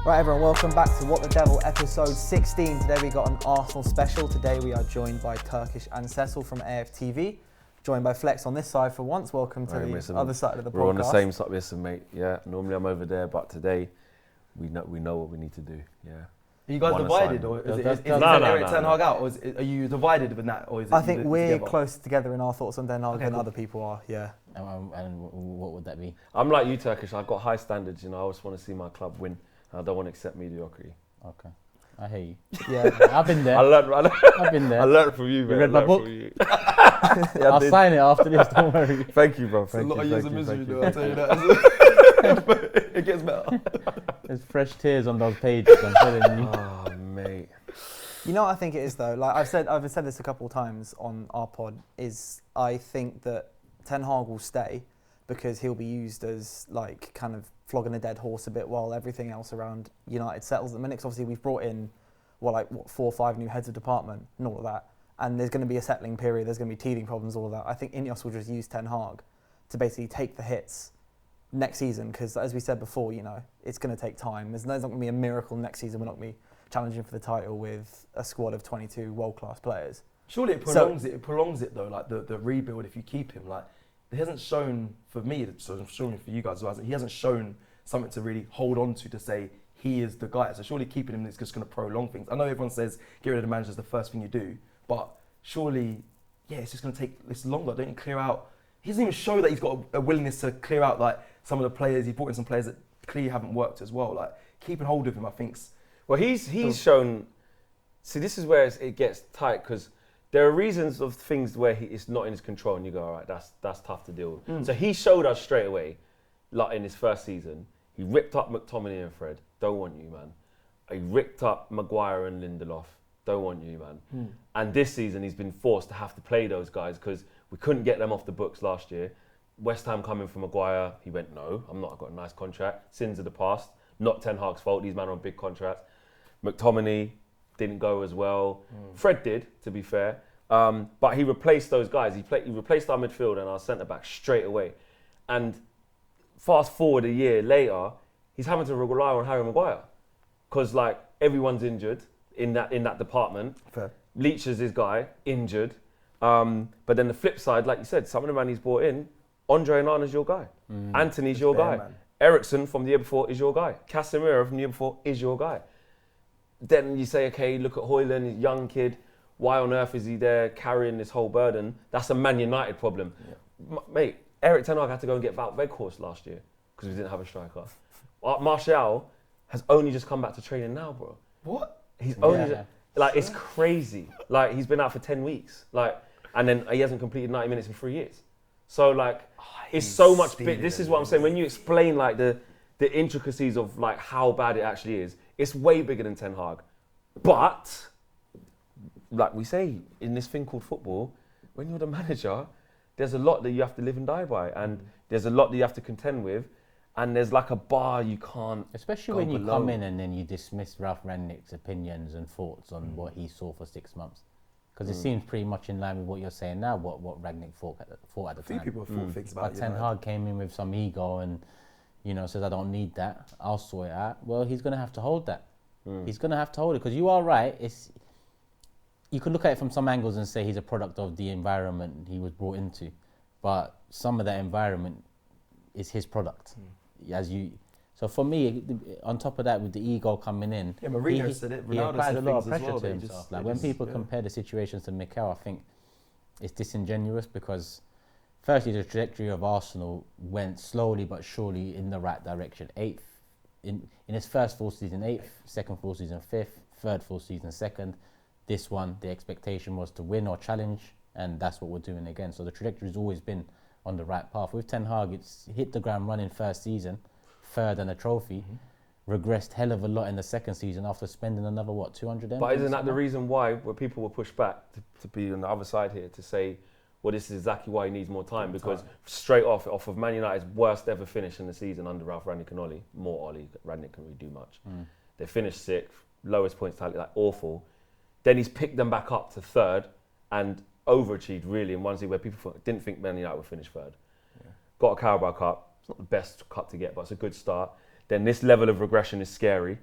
Right everyone, welcome back to What the Devil episode 16. Today we got an Arsenal special. Today we are joined by Turkish and Cecil from AFTV. Joined by Flex on this side for once. Welcome to the other side of the podcast. We're on the same side, listen mate. Yeah, normally I'm over there, but today we know what we need to do. Yeah. Are you guys divided, or is Eric Ten Hag out, or are you divided with that, or is it? I think we're close together in our thoughts on Ten Hag than other people are. Yeah. And what would that be? I'm like you, Turkish. I've got high standards. You know, I always want to see my club win. I don't want to accept mediocrity. Okay, I hear you. Yeah, I've been there. I've been there. I learned from you, man. You read my book? Yeah, I'll sign it after this. Don't worry. Thank you, bro. It's a lot of years of misery, though. I'll tell you that. that. It gets better. There's fresh tears on those pages. I'm telling you. Oh, mate. You know what I think it is though. Like I've said this a couple of times on our pod. Is I think that Ten Hag will stay because he'll be used as like kind of flogging a dead horse a bit while everything else around United settles at the minute. 'Cause obviously we've brought in 4 or 5 new heads of department and all of that. And there's going to be a settling period. There's going to be teething problems, all of that. I think Ineos will just use Ten Hag to basically take the hits next season because, as we said before, it's going to take time. There's not going to be a miracle next season. We're not going to be challenging for the title with a squad of 22 world-class players. Surely it prolongs it. It prolongs it though. Like the rebuild, if you keep him, like he hasn't shown for me. So I'm sure for you guys, he hasn't shown something to really hold on to say he is the guy. So surely keeping him is just going to prolong things. I know everyone says get rid of the manager is the first thing you do, but surely, yeah, it's just going to take this longer. Don't you clear out? He doesn't even show that he's got a willingness to clear out like some of the players. He brought in some players that clearly haven't worked as well. Like keeping hold of him, I think. Well, he's shown. See, this is where it gets tight because there are reasons of things where it's not in his control, and you go, all right, that's tough to deal with. So he showed us straight away, like in his first season, he ripped up McTominay and Fred. Don't want you, man. He ripped up Maguire and Lindelof. Don't want you, man. And this season, he's been forced to have to play those guys because we couldn't get them off the books last year. West Ham coming from Maguire, he went, no, I'm not. I've got a nice contract. Sins of the past. Not Ten Hag's fault. These men are on big contracts. McTominay didn't go as well. Fred did, to be fair. But he replaced those guys. He replaced our midfield and our centre-back straight away. And fast forward a year later, he's having to rely on Harry Maguire because like everyone's injured in that department. Fair. Leach is his guy, injured. But then the flip side, like you said, some of the man he's brought in, Andre Onana's your guy. Anthony's your guy. Man. Ericsson from the year before is your guy. Casemiro from the year before is your guy. Then you say, okay, look at Højlund, he's a young kid. Why on earth is he there carrying this whole burden? That's a Man United problem. Yeah. Mate, Erik Ten Hag had to go and get Wout Weghorst last year because we didn't have a striker. Martial has only just come back to training now, bro. What? He's only it's crazy. Like he's been out for 10 weeks. Like, and then he hasn't completed 90 minutes in 3 years. So like, it's so much big. This is what I'm saying. When you explain like the intricacies of like how bad it actually is, it's way bigger than Ten Hag. But like we say in this thing called football, when you're the manager, there's a lot that you have to live and die by, and there's a lot that you have to contend with, and there's like a bar you can't. Especially when you come in and then you dismiss Ralph Rangnick's opinions and thoughts on what he saw for 6 months, because it seems pretty much in line with what you're saying now. What Rangnick thought at the time. A few people have thought things about it. But Ten Hag came in with some ego and says I don't need that. I'll sort it out. Well, he's going to have to hold that. He's going to have to hold it because you are right. You could look at it from some angles and say he's a product of the environment he was brought into, but some of that environment is his product. So for me, on top of that, with the ego coming in, Mourinho said it. He Ronaldo applied said a lot of things as pressure well, to himself. Like when people compare the situations to Mikel, I think it's disingenuous because firstly, the trajectory of Arsenal went slowly but surely in the right direction. 8th in his first full season, 8th, second full season, 5th, third full season, 2nd. This one, the expectation was to win or challenge, and that's what we're doing again. So the trajectory has always been on the right path. With Ten Hag, it's hit the ground running first season, 3rd and a trophy, regressed hell of a lot in the 2nd season after spending another, 200 M? But isn't that the reason why people will push back to be on the other side here to say, well, this is exactly why he needs more time, because straight off of Man United's worst ever finish in the season under Ralph Rangnick and Oli, more Oli, Rangnick can really do much. They finished 6th, lowest points tally, like awful. Then he's picked them back up to 3rd and overachieved really in one season where people didn't think Man United would finish 3rd. Yeah. Got a Carabao Cup. It's not the best cup to get, but it's a good start. Then this level of regression is scary.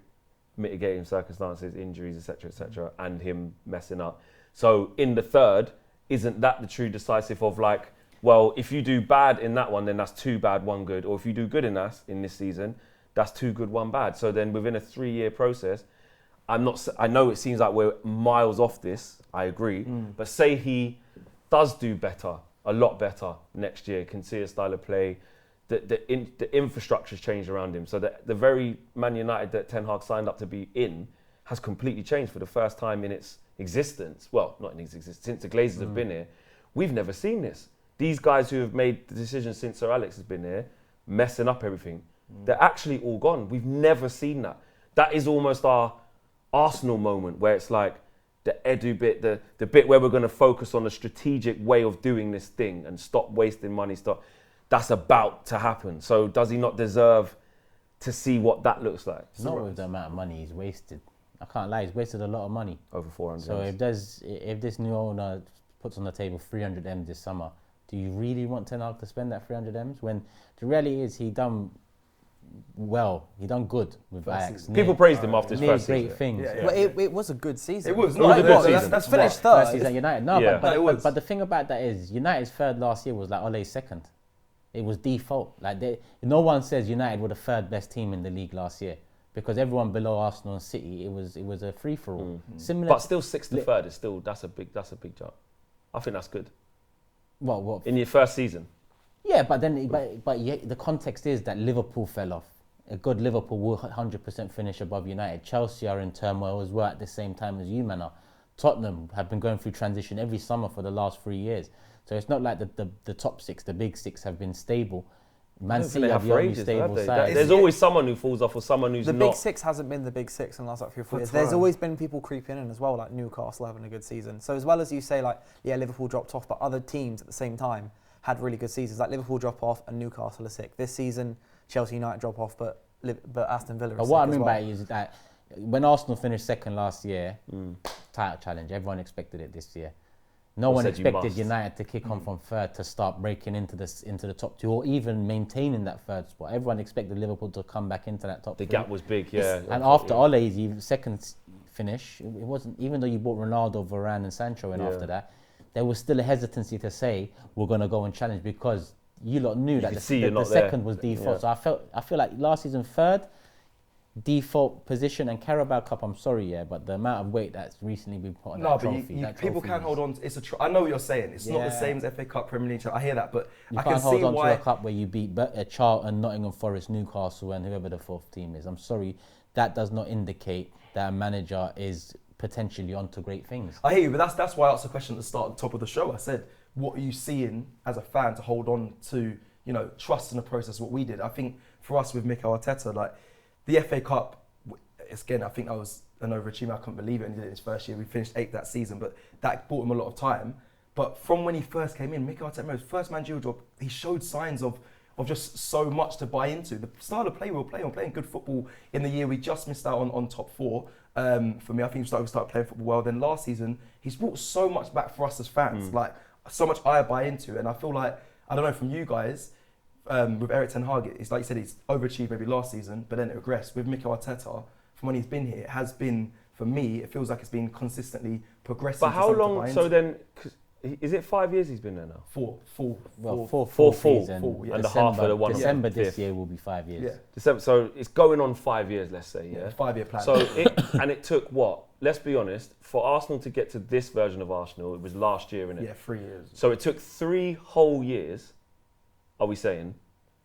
mitigating circumstances, injuries, etc., and him messing up. So in the third, isn't that the true decisive of like, well, if you do bad in that one, then that's 2 bad, 1 good. Or if you do good in this season, that's 2 good, 1 bad. So then within a 3-year process, I know it seems like we're miles off this, I agree, but say he does do better, a lot better next year, can see a style of play, the infrastructure's changed around him. So the very Man United that Ten Hag signed up to be in has completely changed for the first time in its existence. Well, not in its existence, since the Glazers have been here. We've never seen this. These guys who have made the decisions since Sir Alex has been here, messing up everything, they're actually all gone. We've never seen that. That is almost our Arsenal moment where it's like the Edu bit, the bit where we're going to focus on a strategic way of doing this thing and stop wasting money. That's about to happen. So does he not deserve to see what that looks like? Not with the amount of money he's wasted. I can't lie, he's wasted a lot of money. Over 400. So if this new owner puts on the table 300 M this summer, do you really want Ten Hag to spend that 300 M's? When the reality is he done good with Ajax. People praised him after his first great season. things. Well, it was a good season. It was. It was a good season. That's finished First third. season at United. No, Yeah. but the thing about that is United's third last year was like Ole's second. It was default. Like no one says United were the third best team in the league last year because everyone below Arsenal and City, it was a free for all. Similar, But still 6th to 3rd is still that's a big jump. I think that's good. What In your first season. Yeah, but the context is that Liverpool fell off. A good Liverpool will 100% finish above United. Chelsea are in turmoil as well at the same time as you man are. Tottenham have been going through transition every summer for the last 3 years. So it's not like the top 6, the big 6 have been stable. Man City have the only stable side. There's always someone who falls off or someone who's not. The big 6 hasn't been the big 6 in the last 3 or 4 years. There's always been people creeping in as well, like Newcastle having a good season. So as well as you say, like, yeah, Liverpool dropped off, but other teams at the same time had really good seasons. Like Liverpool drop off and Newcastle are sick. This season, Chelsea United drop off, but Aston Villa are sick. But what I mean by it is that when Arsenal finished second last year, title challenge, everyone expected it this year. No one expected United to kick on from third to start breaking into the top 2 or even maintaining that third spot. Everyone expected Liverpool to come back into that top 3. The gap was big, yeah. And after Ole's second finish, it wasn't, even though you bought Ronaldo, Varane and Sancho in after that, there was still a hesitancy to say we're going to go and challenge because you lot knew that the second was default. So I feel like last season third, default position, and Carabao Cup, I'm sorry, but the amount of weight that's recently been put on that trophy. But people can hold on. I know what you're saying. It's not the same as FA Cup, Premier League. I hear that, but I can see why. You can't hold on to a cup where you beat Charlton, Nottingham Forest, Newcastle, and whoever the 4th team is. I'm sorry, that does not indicate that a manager is potentially onto great things. I hear you, but that's why I asked the question at the start, at the top of the show. I said, what are you seeing as a fan to hold on to, trust in the process, what we did? I think for us with Mikel Arteta, like the FA Cup, again, I think I was an overachiever. I couldn't believe it. And he did it his first year. We finished 8th that season, but that bought him a lot of time. But from when he first came in, Mikel Arteta, his first managerial job, he showed signs of just so much to buy into. The style of play we were playing good football in the year we just missed out on top 4. For me, I think we started playing football well. Then last season, he's brought so much back for us as fans, like so much I buy into. And I feel like, I don't know, from you guys, with Erik ten Hag, it's like you said, he's overachieved maybe last season, but then it regressed. With Mikel Arteta, from when he's been here, it has been, for me, it feels like it's been consistently progressing. But how long, so then, is it 5 years he's been there now? Four seasons. And the half of the one. December this year will be 5 years. Yeah. December, so it's going on 5 years, let's say, yeah? 5-year plan. So it took what? Let's be honest, for Arsenal to get to this version of Arsenal, it was last year, innit? Yeah, 3 years. So it took 3 whole years, are we saying,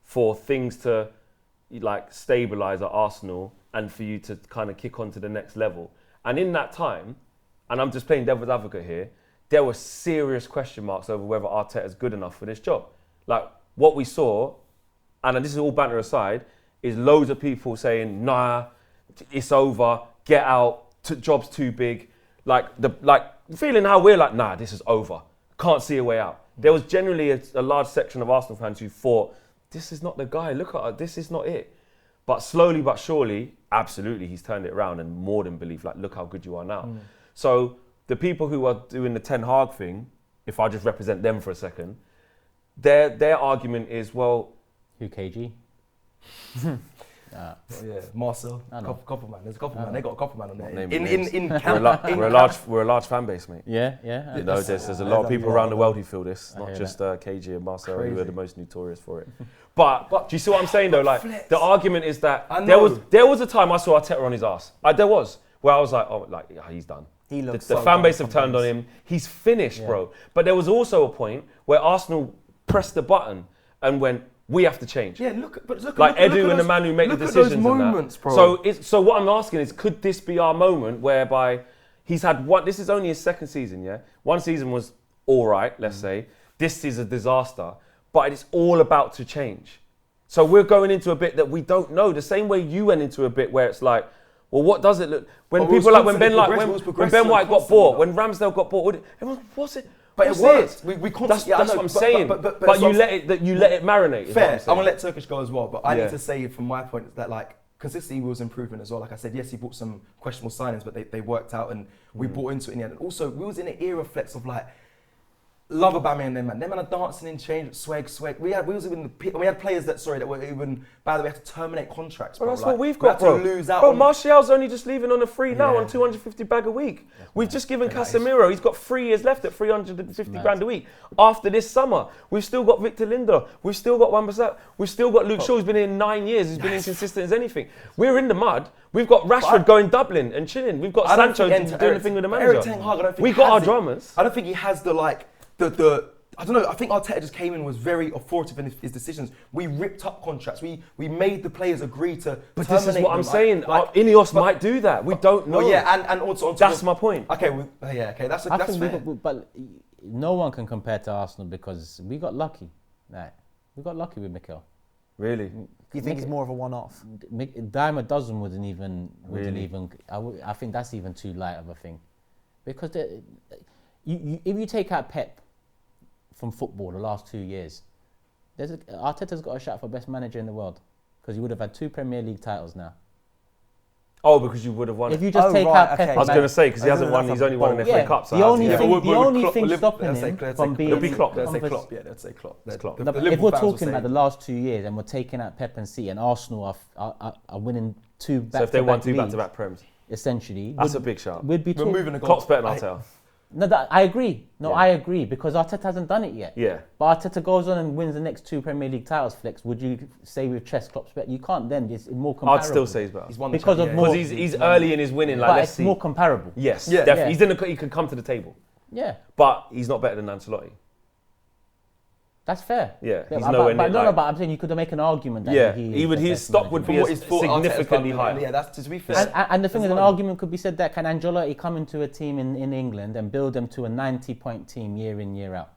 for things to like stabilise at Arsenal and for you to kind of kick on to the next level. And in that time, and I'm just playing devil's advocate here, there were serious question marks over whether Arteta's good enough for this job. Like what we saw, and this is all banter aside, is loads of people saying, nah, it's over, get out, job's too big. Like feeling how we're like, nah, this is over, can't see a way out. There was generally a large section of Arsenal fans who thought, this is not the guy, look at this is not it. But slowly but surely, absolutely, he's turned it around and more than believe, like, look how good you are now. So the people who are doing the Ten Hag thing, if I just represent them for a second, their argument is, well... Who, KG? Oh, yeah, Marcel, couple man. There's a couple man. They got a couple man on there. We're a large fan base, mate. Yeah. You know, there's a lot of people around the world who feel this, not just KG and Marcel, who are the most notorious for it. But do you see what I'm saying though? Like the argument is that there was a time I saw Arteta on his ass. There was where I was like, he's done. The fan base have turned on him. He's finished, bro. But there was also a point where Arsenal pressed the button and went, we have to change. Yeah, look like Edu and the man who make the decisions. Look at those moments, bro. So what I'm asking is, could this be our moment whereby he's had one? This is only his second season, yeah. One season was all right, let's say. This is a disaster, but it's all about to change. So we're going into a bit that we don't know. The same way you went into a bit where it's like, well, what does it look? When people like when Ben White got bought, when Ramsdale got bought, everyone, what's it? But it worked. That's what I'm saying. But you let it marinate. Fair. I'm gonna let Turkish go as well. But I need to say from my point that like consistency was improving as well. Like I said, yes, he bought some questionable signings, but they worked out and we bought into it in the end. And also, we was in an era flex of like love Aubameyang and them man. Them man are dancing in change, swag. We had players that were even by the way, we had to terminate contracts. Bro. Well, that's what we've got, bro. To lose out. Bro, Martial's only just leaving on a free now on 250 bag a week. We've just given Casemiro. He's got 3 years left at 350 grand a week. After this summer, we've still got Victor Lindelof. We've still got Wan-Bissaka. We've still got Luke Shaw. Who's been here 9 years. He's been inconsistent as anything. We're in the mud. We've got Rashford going Dublin and chilling. We've got Sancho doing the thing with the manager. We got our dramas. I don't think he has the I don't know. I think Arteta just came in and was very authoritative in his decisions. We ripped up contracts. We made the players agree to. But this is what I'm saying. Ineos might do that. We don't know. Well, yeah, and also that's my point. Okay, that's fair. But no one can compare to Arsenal because we got lucky. Like, we got lucky with Mikel. Really? Do you think he's more of a one-off? Dime a dozen wouldn't even. I think that's even too light of a thing, because if you take out Pep from football the last 2 years, Arteta's got a shot for best manager in the world because he would have had 2 Premier League titles now. Oh, because you would have won. If you just take out Pep, I was going to say because he hasn't won. He's only won an FA Cup. So the only thing stopping him from being. It'll be Klopp. Let's say Klopp. If we're talking about the last 2 years and we're taking out Pep and City, and Arsenal are winning 2 back-to-back. So if they won 2 back-to-back Prems, essentially, that's a big shout. We'd be moving the Klopp's better than Arteta. No, I agree. I agree because Arteta hasn't done it yet. Yeah. But Arteta goes on and wins the next 2 Premier League titles. Flex, would you say with chess Klopp's better? You can't. Then it's more comparable. I'd still say he's better. He's won because he's early in his winning. Like, but let's it's see. more comparable. Yes, definitely. He can come to the table. Yeah. But he's not better than Ancelotti. That's fair. Yeah, he's nowhere near. But I'm saying you could make an argument that his stock would be significantly higher. Yeah, that's to be fair. And the thing is, an argument could be said that can Ancelotti come into a team in England and build them to a 90-point team year in, year out?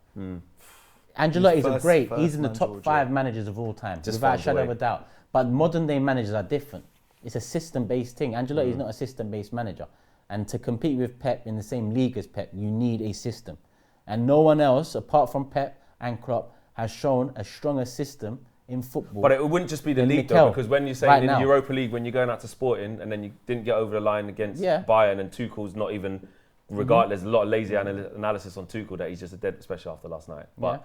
Ancelotti's he's in the top 5 managers of all time, without a shadow of a doubt. But modern day managers are different. It's a system-based thing. Ancelotti is not a system-based manager. And to compete with Pep in the same league as Pep, you need a system. And no one else, apart from Pep and Klopp, has shown a stronger system in football. But it wouldn't just be the league though, because when you're saying in the Europa League, when you're going out to Sporting and then you didn't get over the line against Bayern and Tuchel's not even, regardless, there's a lot of lazy analysis on Tuchel that he's just a dead, especially after last night. But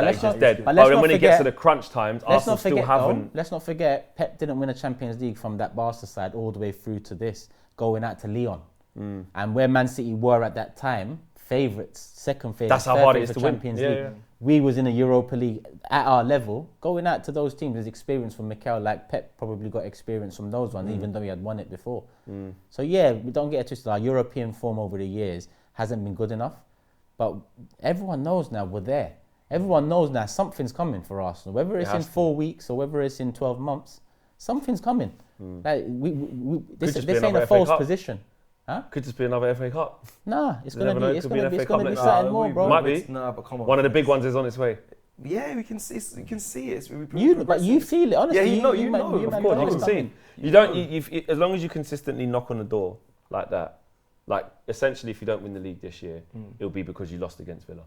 he's just dead. But when he gets to the crunch times, Arsenal still haven't. Let's not forget, Pep didn't win a Champions League from that Barca side all the way through to this, going out to Lyon. And where Man City were at that time, favourites, second favourites. That's how hard it is to Champions win. League. Yeah. We was in a Europa League at our level. Going out to those teams is experience from Mikel, like Pep probably got experience from those ones, even though he had won it before. So we don't get it twisted. Our European form over the years hasn't been good enough. But everyone knows now we're there. Everyone knows now something's coming for Arsenal. Whether it's in 4 weeks or whether it's in 12 months, something's coming. Like, this ain't a false position. Huh? Could just be another FA Cup. Nah, it's gonna be something more, bro. Might be. Nah, but come on. One of the big ones is on its way. Yeah, we can see it. You can see it. But you feel it, honestly. Yeah, you know. Of course, you can see. You don't. As long as you consistently knock on the door like that, like essentially, if you don't win the league this year, it'll be because you lost against Villa.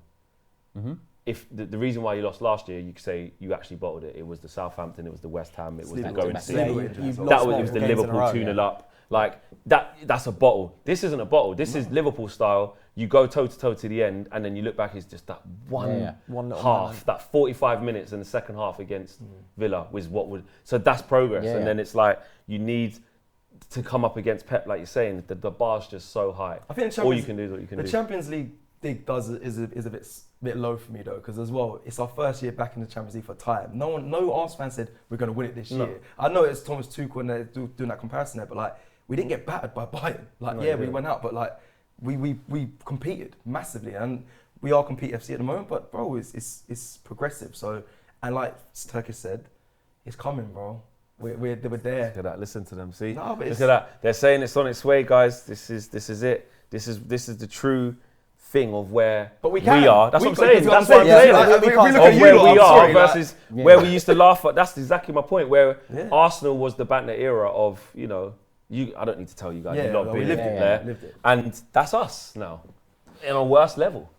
if the reason why you lost last year, you could say you actually bottled it. It was the Southampton, it was the West Ham, it was the going season. It was the Liverpool 2-0 up. Like that's a bottle. This isn't a bottle. This is Liverpool style. You go toe to toe to the end, and then you look back. It's just that one half, that 45 minutes in the second half against Villa was what would. So that's progress, and then it's like you need to come up against Pep, like you're saying. The bar's just so high. I think all you can do is what you can do. The Champions League is a bit low for me though, because as well, it's our first year back in the Champions League for time. No Arsenal fan said we're going to win it this year. I know it's Thomas Tuchel and they're doing that comparison there, but like we didn't get battered by Bayern. Like we went out, but like we competed massively, and we are compete FC at the moment. But bro, it's progressive. So, and like Turkish said, it's coming, bro. We're there. Look at that. Listen to them. See, no, look at that. They're saying it's on its way, guys. This is it. This is the true thing of where we are. That's what I'm saying. That's what I'm saying. Where we are versus where we used to laugh at. That's exactly my point. Where Arsenal was the Bantner era of, you know, I don't need to tell you guys. We lived it. And that's us now, in a worse level.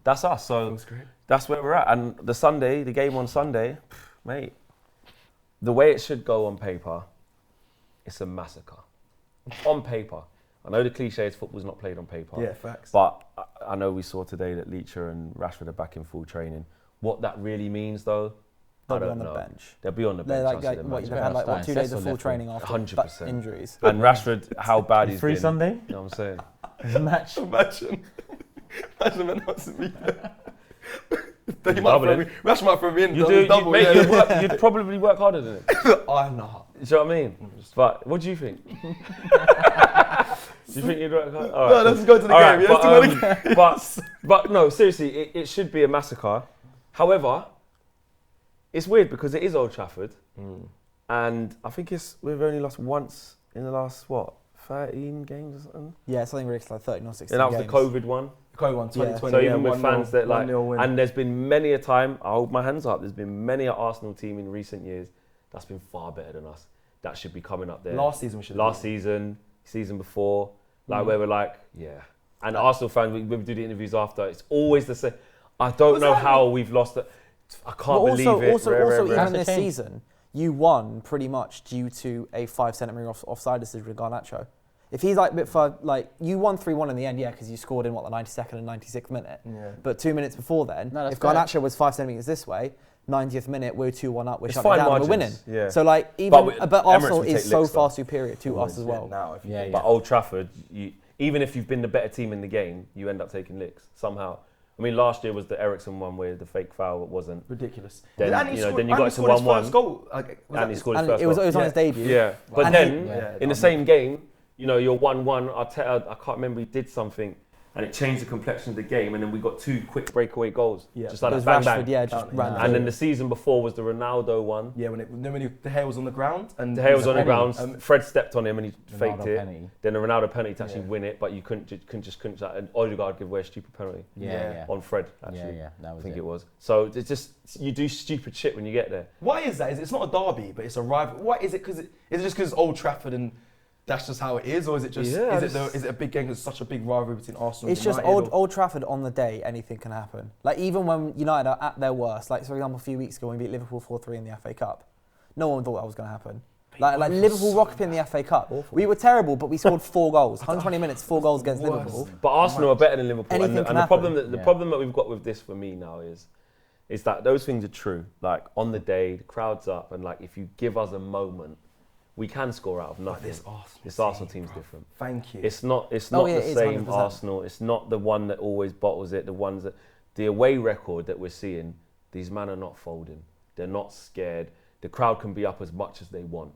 That's us. So that's where we're at. And the game on Sunday, mate, the way it should go on paper, it's a massacre. On paper. I know the cliche is football's not played on paper. Yeah, facts. But I know we saw today that Leacher and Rashford are back in full training. What that really means, though, I don't know. They'll be on the bench. They'll be on the bench. They've had 2 days of full training after 100%. Injuries. And Rashford, how bad he's been. Sunday? You know what I'm saying? Match. Imagine announcing me. Rashford might throw me in. You'd probably work harder than it. I know. You know what I mean? But what do you think? Do you think you'd work harder? No, let's go to the game. But no, seriously, it should be a massacre. However, it's weird because it is Old Trafford, and I think we've only lost once in the last 13 games or something. Yeah, something ridiculous, like 13 or 16 and that was games. the COVID one. COVID one, 2020. So even with fans that like, and there's been many a time, I hold my hands up, there's been many an Arsenal team in recent years that's been far better than us. That should be coming up there. Last season we should. Season before, like where we're like, And Arsenal fans, we do the interviews after. It's always the same. I don't know how we've lost it. I can't believe it. Also, even this season, you won pretty much due to a 5 centimetre offside decision with Garnacho. If he's you won 3-1 in the end, because you scored in the 92nd and 96th minute. Yeah. But 2 minutes before then, if Garnacho was 5 centimetres this way, 90th minute, we're 2-1 up, we're shutting down, we're winning. Yeah. So but Arsenal is so far superior to us as well. But Old Trafford, even if you've been the better team in the game, you end up taking licks somehow. I mean, last year was the Ericsson one where the fake foul wasn't ridiculous. Then you got to 1-1. And he scored his first goal. It was on his debut. Yeah, but then in the same game, you're 1-1. I can't remember, he did something and it changed the complexion of the game, and then we got 2 quick breakaway goals. Yeah. Just like that, bang, Rashford, bang. just ran. And then the season before was the Ronaldo one. Yeah, when the hair was on the ground. And the hair was on the ground. Fred stepped on him and he faked it. Then the Ronaldo penalty to actually win it, but you couldn't. And Odegaard give away a stupid penalty. On Fred, actually. That was I think it was. So it's just, you do stupid shit when you get there. Why is that? It's not a derby, but it's a rival. Why is it? Is it just because Old Trafford and that's just how it is, or is it just is it a big game? There's such a big rivalry between Arsenal. It's and just Old Trafford on the day. Anything can happen. Like even when United are at their worst, like for example, a few weeks ago when we beat Liverpool 4-3 in the FA Cup, no one thought that was going to happen. Like Liverpool rocked in the FA Cup. Awful. We were terrible, but we scored 4 goals. 120 minutes, 4 goals against Liverpool. But Arsenal are better than Liverpool. Anything and the problem that we've got with this for me now is that those things are true. Like on the day, the crowd's up, and like if you give us a moment, we can score out of nothing. This Arsenal team's different. Thank you. It's not the same 100%. Arsenal. It's not the one that always bottles it. The away record that we're seeing, these men are not folding. They're not scared. The crowd can be up as much as they want.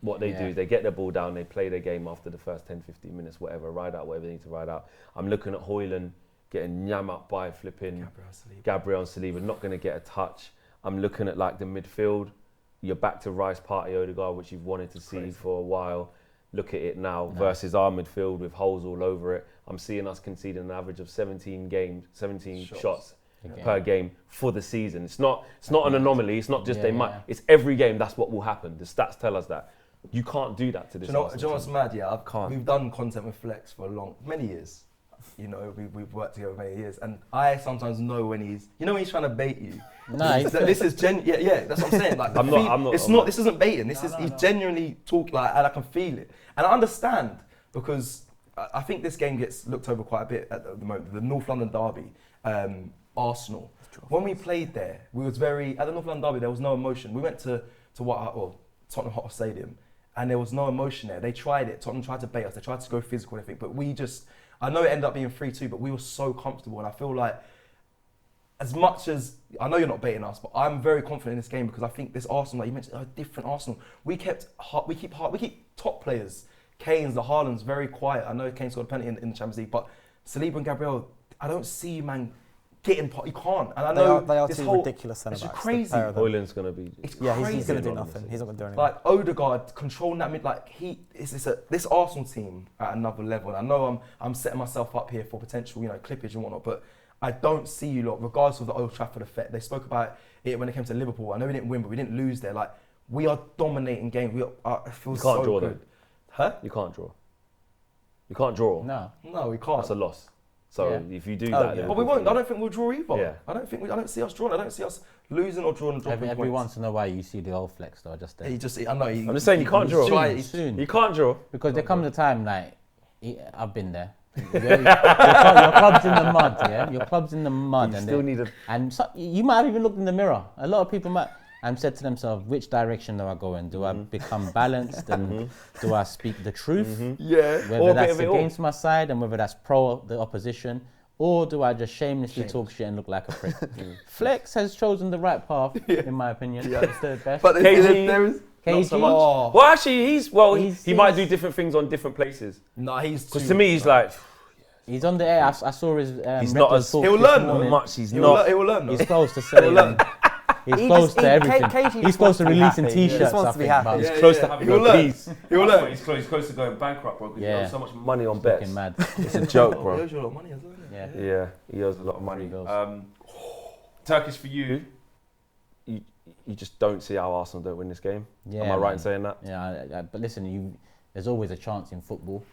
What they do is they get their ball down, they play their game after the first 10, 15 minutes, whatever, ride out whatever they need to ride out. I'm looking at Højlund getting nyam up by flipping Gabriel and Saliba, not going to get a touch. I'm looking at like the midfield. You're back to Rice, Partey, Odegaard, which you've wanted to see for a while. Look at it now versus our midfield with holes all over it. I'm seeing us conceding an average of 17 shots per game for the season. It's not an anomaly. It's not just It's every game. That's what will happen. The stats tell us that. You can't do that to this. Do you know what's mad? Yeah, we've done content with Flex for many years. you know, we've worked together for many years, and I sometimes know when he's trying to bait you. No, This is yeah, that's what I'm saying. Like, this isn't baiting. He's genuinely talking, like, and I can feel it, and I understand because I think this game gets looked over quite a bit at the moment. The North London derby, Arsenal. When we played there, we was at the North London derby. There was no emotion. We went to Tottenham Hotspur Stadium, and there was no emotion there. They tried it. Tottenham tried to bait us. They tried to go physical and everything, but I know it ended up being 3-2, but we were so comfortable, and I feel like, as much as I know you're not baiting us, but I'm very confident in this game because I think this Arsenal, like you mentioned, a different Arsenal. We keep top players, Kane's, the Haalands, very quiet. I know Kane scored a penalty in the Champions League, but Saliba and Gabriel, I don't see you, man, getting part. You can't. And I know they are two ridiculous centre backs. It's crazy. Hoyland's gonna be. It's yeah, crazy. he's going to do nothing. He's not going to do anything. Like Odegaard controlling that mid, like this Arsenal team at another level. And I know I'm setting myself up here for potential, clippage and whatnot, but I don't see you lot, regardless of the Old Trafford effect. They spoke about it when it came to Liverpool. I know we didn't win, but we didn't lose there. Like, we are dominating games. It feels so draw good. Then. Huh? You can't draw. You can't draw. No, we can't. That's a loss. So if you do that, yeah. then But we won't. I don't think we'll draw either. Yeah. I don't see us drawing. I don't see us losing or drawing and dropping every points. once in a while you see the old flex though, just there. I know. I'm just saying you can't draw. Soon. You can't draw. Because there comes a time, like, I've been there. Your club's in the mud, yeah? Your club's in the mud. You still need And so, you might have even looked in the mirror. A lot of people might and said to themselves, which direction do I go in? Do I become balanced and do I speak the truth? Yeah. Whether that's against my side and whether that's pro the opposition, or do I just shamelessly talk shit and look like a prick? Flex has chosen the right path, in my opinion. Yeah. It's the best. But there is KG? not so much. Well, actually, he might do different things on different places. No, Because to me, he's like. He's on the air. I saw his. He's not as. He'll learn much. He's not. He will learn. He's close to saying. He's close to everything. He's close to releasing T-shirts. He just wants to be happy. He's close to having a peace. He will learn. He's close to going bankrupt, bro. Because he Yeah. owes so much money on bets. Fucking mad. It's a joke, He bro. owes you a lot of money as well, isn't it? Yeah. Yeah, he owes a lot of money. He does. Turkish for you. You just don't see how Arsenal don't win this game. Yeah, Am I right man. in saying that? Yeah, but listen, there's always a chance in football,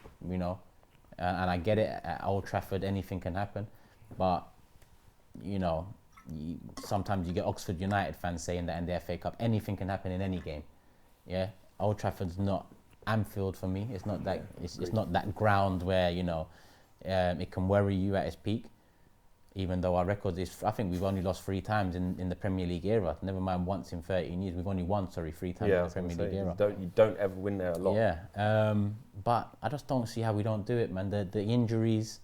and I get it. At Old Trafford, anything can happen, but sometimes you get Oxford United fans saying that in the FA Cup, anything can happen in any game. Yeah, Old Trafford's not Anfield for me. It's not that. It's not that ground where it can worry you at its peak. Even though our record is, I think we've only lost 3 times in the Premier League era. Never mind once in 13 years. We've only won, 3 times in the Premier League era. You don't ever win there a lot. Yeah, but I just don't see how we don't do it, man. The injuries,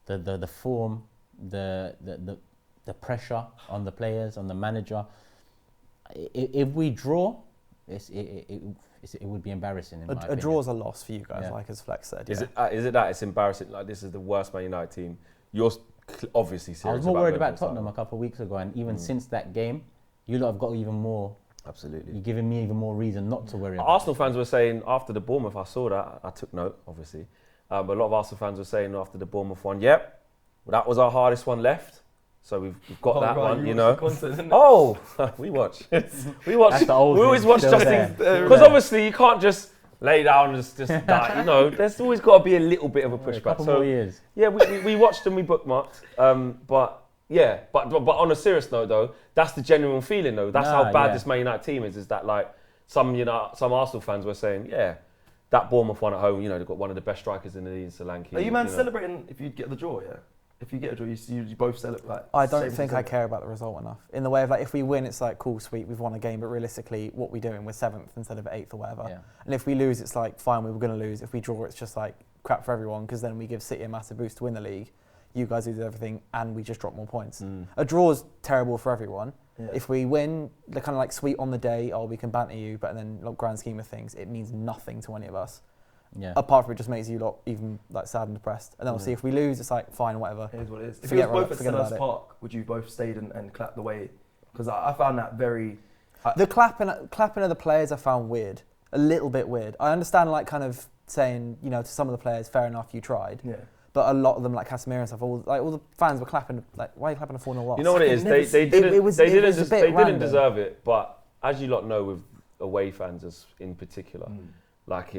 the form, the pressure on the players, on the manager. If we draw, it would be embarrassing. In my opinion. A draw's a loss for you guys, Yeah. like as Flex said. Is it that it's embarrassing? Like, this is the worst Man United team. You're obviously serious. I was more worried about Liverpool Tottenham a couple of weeks ago, and even since that game, you lot have got even more. Absolutely. You're giving me even more reason not to worry. Arsenal fans were saying after the Bournemouth, I saw that. I took note, obviously. But a lot of Arsenal fans were saying after the Bournemouth one, yep, that was our hardest one left. So we've got that one, we watch. We always watch Justin. Because obviously you can't just lay down and just die. There's always got to be a little bit of a pushback. A couple more years. Yeah, we watched and we bookmarked. But on a serious note though, that's the genuine feeling though. That's how bad this Man United team is that like some Arsenal fans were saying, that Bournemouth one at home, they've got one of the best strikers in the league, Solanke. Are you celebrating if you get the draw, yeah? If you get a draw, you both celebrate. Like, I don't think I care about the result enough. In the way of like, if we win, it's like, cool, sweet, we've won a game, but realistically, what we're doing, we're 7th instead of 8th or whatever. Yeah. And if we lose, it's like, fine, we were going to lose. If we draw, it's just like crap for everyone, because then we give City a massive boost to win the league. You guys do everything, and we just drop more points. A draw is terrible for everyone. Yeah. If we win, they're kind of like sweet on the day, we can banter you, but then like, grand scheme of things, it means nothing to any of us. Yeah. Apart from it just makes you lot even like sad and depressed. And then obviously if we lose, it's like fine, whatever. Here's what it is. If you was both at Selhurst Park, would you both stayed and clapped the way? Because I found that very. The clapping of the players I found weird, a little bit weird. I understand like kind of saying to some of the players, fair enough, you tried. Yeah. But a lot of them, like Casemiro and stuff, all the fans were clapping. Like, why are you clapping a 4-0 loss? You know what it is? They didn't deserve it. But as you lot know, with away fans in particular, like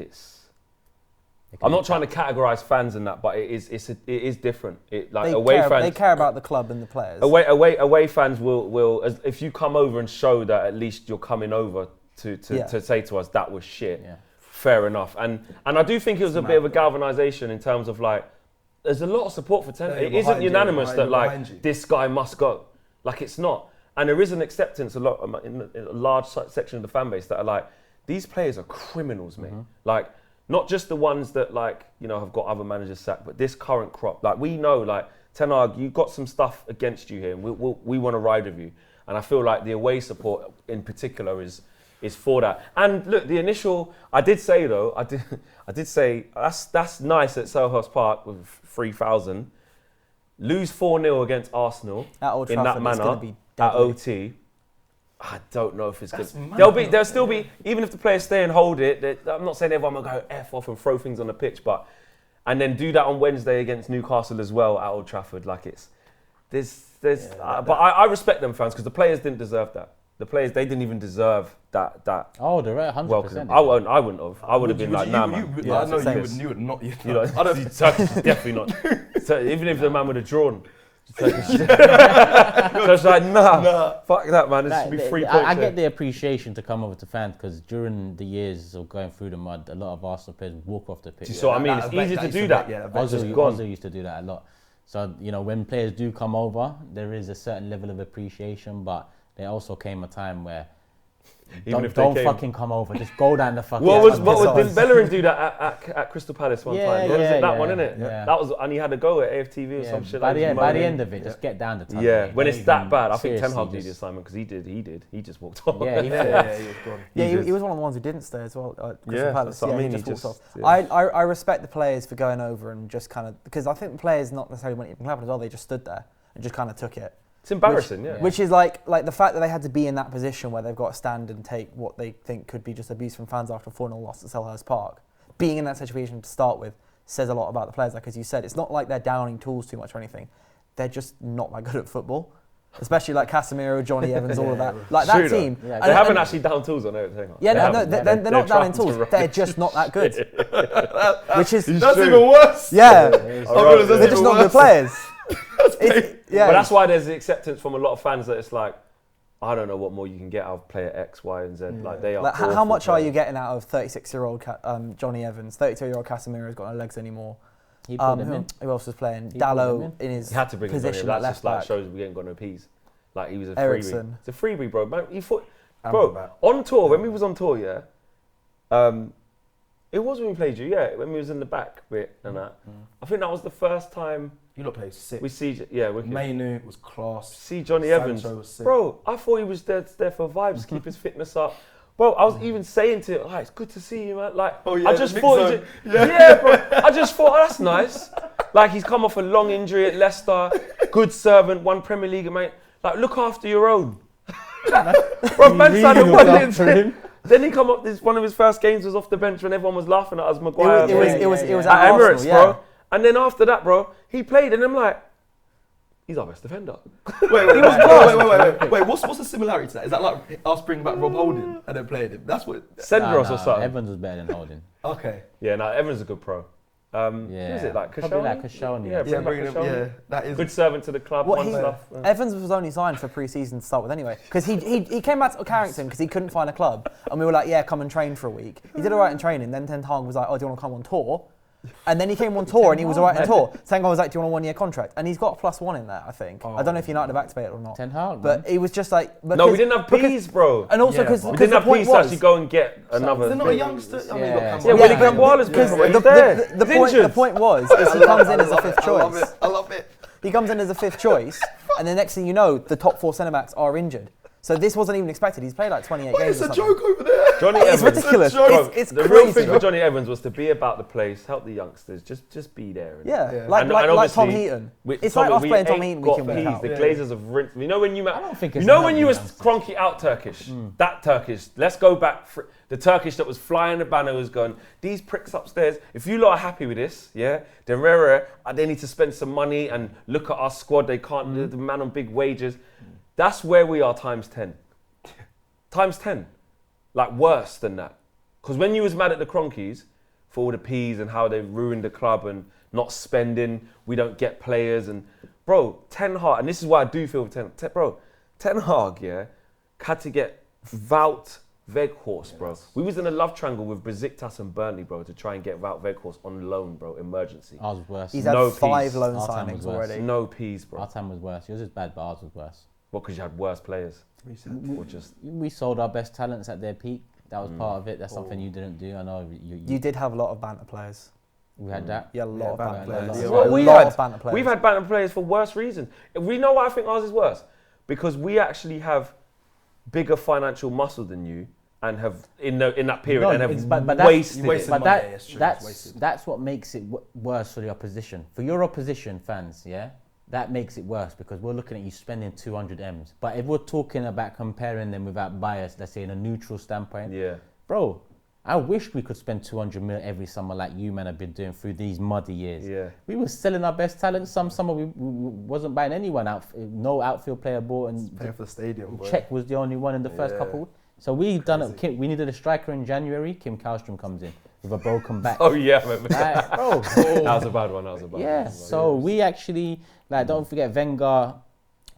I'm not trying to categorise fans in that, but it is different. They care about the club and the players. Away fans will if you come over and show that at least you're coming over to say to us that was shit. Yeah. Fair enough, and I do think it was a bit of a galvanisation in terms of like there's a lot of support for Ten. It isn't unanimous that like this guy must go. Like it's not, and there is an acceptance in a large section of the fan base that are like these players are criminals, mate. Like not just the ones that like have got other managers sacked, but this current crop. Like we know, like Ten Hag, you've got some stuff against you here, and we want to ride with you. And I feel like the away support in particular is for that. And look, the initial, I did say that's nice at Selhurst Park with 3,000. Lose 4-0 against Arsenal in that manner at OT. I don't know if it's good. There'll still be, even if the players stay and hold it. I'm not saying everyone will go F off and throw things on the pitch, and then do that on Wednesday against Newcastle as well at Old Trafford. Like but I respect them fans because the players didn't deserve that. The players, they didn't even deserve that. Oh, they're right, 100%. Welcome. I wouldn't have. I would have been like, nah, man. I know you would not. I don't. Definitely not. So even if the man would have drawn, just like, nah, fuck that, man. This should be 3 points. I get the appreciation to come over to fans because during the years of going through the mud, a lot of Arsenal players walk off the pitch. Do you see what I mean? It's easy to do that. Ozil used to do that a lot. So when players do come over, there is a certain level of appreciation, but there also came a time where don't fucking come over, just go down the fucking. Didn't Bellerin do that at Crystal Palace one time? Was it that one, innit? Yeah. That was, and he had a go at AFTV or some shit. By the end of it, just get down the tunnel. Yeah, when it's that bad, I think Ten Hag did Simon because he did. He just walked off. Yeah, he was gone. He was one of the ones who didn't stay as well at Crystal Palace. I mean, he just walked off. I respect the players for going over and just kind of because I think the players not necessarily went even clapping as well. They just stood there and just kind of took it. It's embarrassing, Which is like the fact that they had to be in that position where they've got to stand and take what they think could be just abuse from fans after a 4-0 loss at Selhurst Park. Being in that situation to start with says a lot about the players. Like as you said, it's not like they're downing tools too much or anything. They're just not that good at football. Especially like Casemiro, Johnny Evans, all of that. Like that team. Yeah, they haven't actually down tools on everything. Yeah, they're not downing tools. They're just not that good. Which is that's even worse. Yeah, they're just not good players. But that's why there's the acceptance from a lot of fans that it's like, I don't know what more you can get out of player X, Y, and Z. Yeah. Like they are. Like how much are you getting out of 36-year-old Johnny Evans? 32-year-old Casemiro's got no legs anymore. Who else was playing? Dalot in his position at left back. That shows we ain't got no P's. Like he was a Ericsson. freebie. It's a freebie, bro. Man, he thought, on tour when we was on tour, it was when we played you, when we was in the back bit and that. I think that was the first time. You lot played sick. We see, Mainu was class. See Johnny Evans, bro. I thought he was there for vibes, keep his fitness up. Bro, I was even saying to him, it's good to see you, man. Like, I just thought, bro. I just thought, that's nice. Like, he's come off a long injury at Leicester, good servant, won Premier League, mate. Like, look after your own. Bro, man signed one. Then he come up. One of his first games was off the bench when everyone was laughing at us. Maguire. It was at Emirates, bro. And then after that, bro, he played, and I'm like, he's our best defender. Wait. What's the similarity to that? Is that like us bringing back Rob Holding and then playing him? That's what. Senderos or something. Evans was better than Holding. Okay. Yeah, Evans is a good pro. Who is it? Like Koscielny? Probably like Koscielny. That is good servant to the club. Evans was only signed for pre-season to start with anyway, because he came back to Carrington because he couldn't find a club, and we were like, come and train for a week. He did all right in training. Then Ten Hag was like, do you want to come on tour? And then he came on tour and he was all right on tour. Ten Hag was like, do you want a 1-year contract? And he's got a +1 in there, I think. I don't know if United have activated it or not. Ten Hag, but he was just like, no, we didn't have P's, bro. And also because we didn't have P's to actually go and get another. They're not a youngster. Willie Camboila's the point was he comes in as a fifth choice. I love it. He comes in as a fifth choice, and the next thing you know, the top 4 centre backs are injured. So this wasn't even expected. He's played like 28 games. It's a joke over there. Johnny Evans. It's ridiculous. It's the crazy. real thing for Johnny Evans was to be about the place, help the youngsters, just be there. Like Tom Heaton. It's like us playing Tom Heaton. We can win out. The Glazers have rinsed. You know when you was Kroenke out Turkish. That Turkish. Let's go back. The Turkish that was flying the banner was going, these pricks upstairs, if you lot are happy with this, then they need to spend some money and look at our squad. They can't, the man on big wages. That's where we are times 10. Times 10. Like worse than that. Because when you was mad at the Cronkies, for all the P's and how they've ruined the club and not spending. We don't get players and bro, Ten Hag, and this is why I do feel Ten Hag, yeah, had to get Wout Weghorst, bro. We was in a love triangle with Besiktas and Burnley, bro, to try and get Wout Weghorst on loan, bro, emergency. Ours was worse. He's had No 5 peace. loan Our time signings was worse. already. No P's, bro. Our time was worse. Yours is bad, but ours was worse. What, because you had worse players? Or just We sold our best talents at their peak. That was part of it. That's something you didn't do. I know You did have a lot of banter players. We had that. You had a lot of banter players. Yeah, Well, A we lot had- of banter players. We've had banter players for worse reasons. We know why I think ours is worse. Because we actually have bigger financial muscle than you and have, in that period, No, and it's- have but that's- wasted you wasted it. But money, yeah, it's true, it's that's wasted. that's what makes it worse for the opposition. For your opposition fans, yeah, that makes it worse because we're looking at you spending 200 M's. But if we're talking about comparing them without bias, let's say in a neutral standpoint, Yeah. bro, I wish we could spend 200 mil every summer like you man have been doing through these muddy years. Yeah. We were selling our best talent. Some summer we wasn't buying anyone out. No outfield player bought, and Paying for the stadium, boy. Czech was the only one in the first Yeah. couple. So we done it. We needed a striker in January. Kim Kallstrom comes in with a broken back. Oh, yeah, I remember. Like, bro. That was a bad one. That was a bad Yeah. one. So we actually don't forget Wenger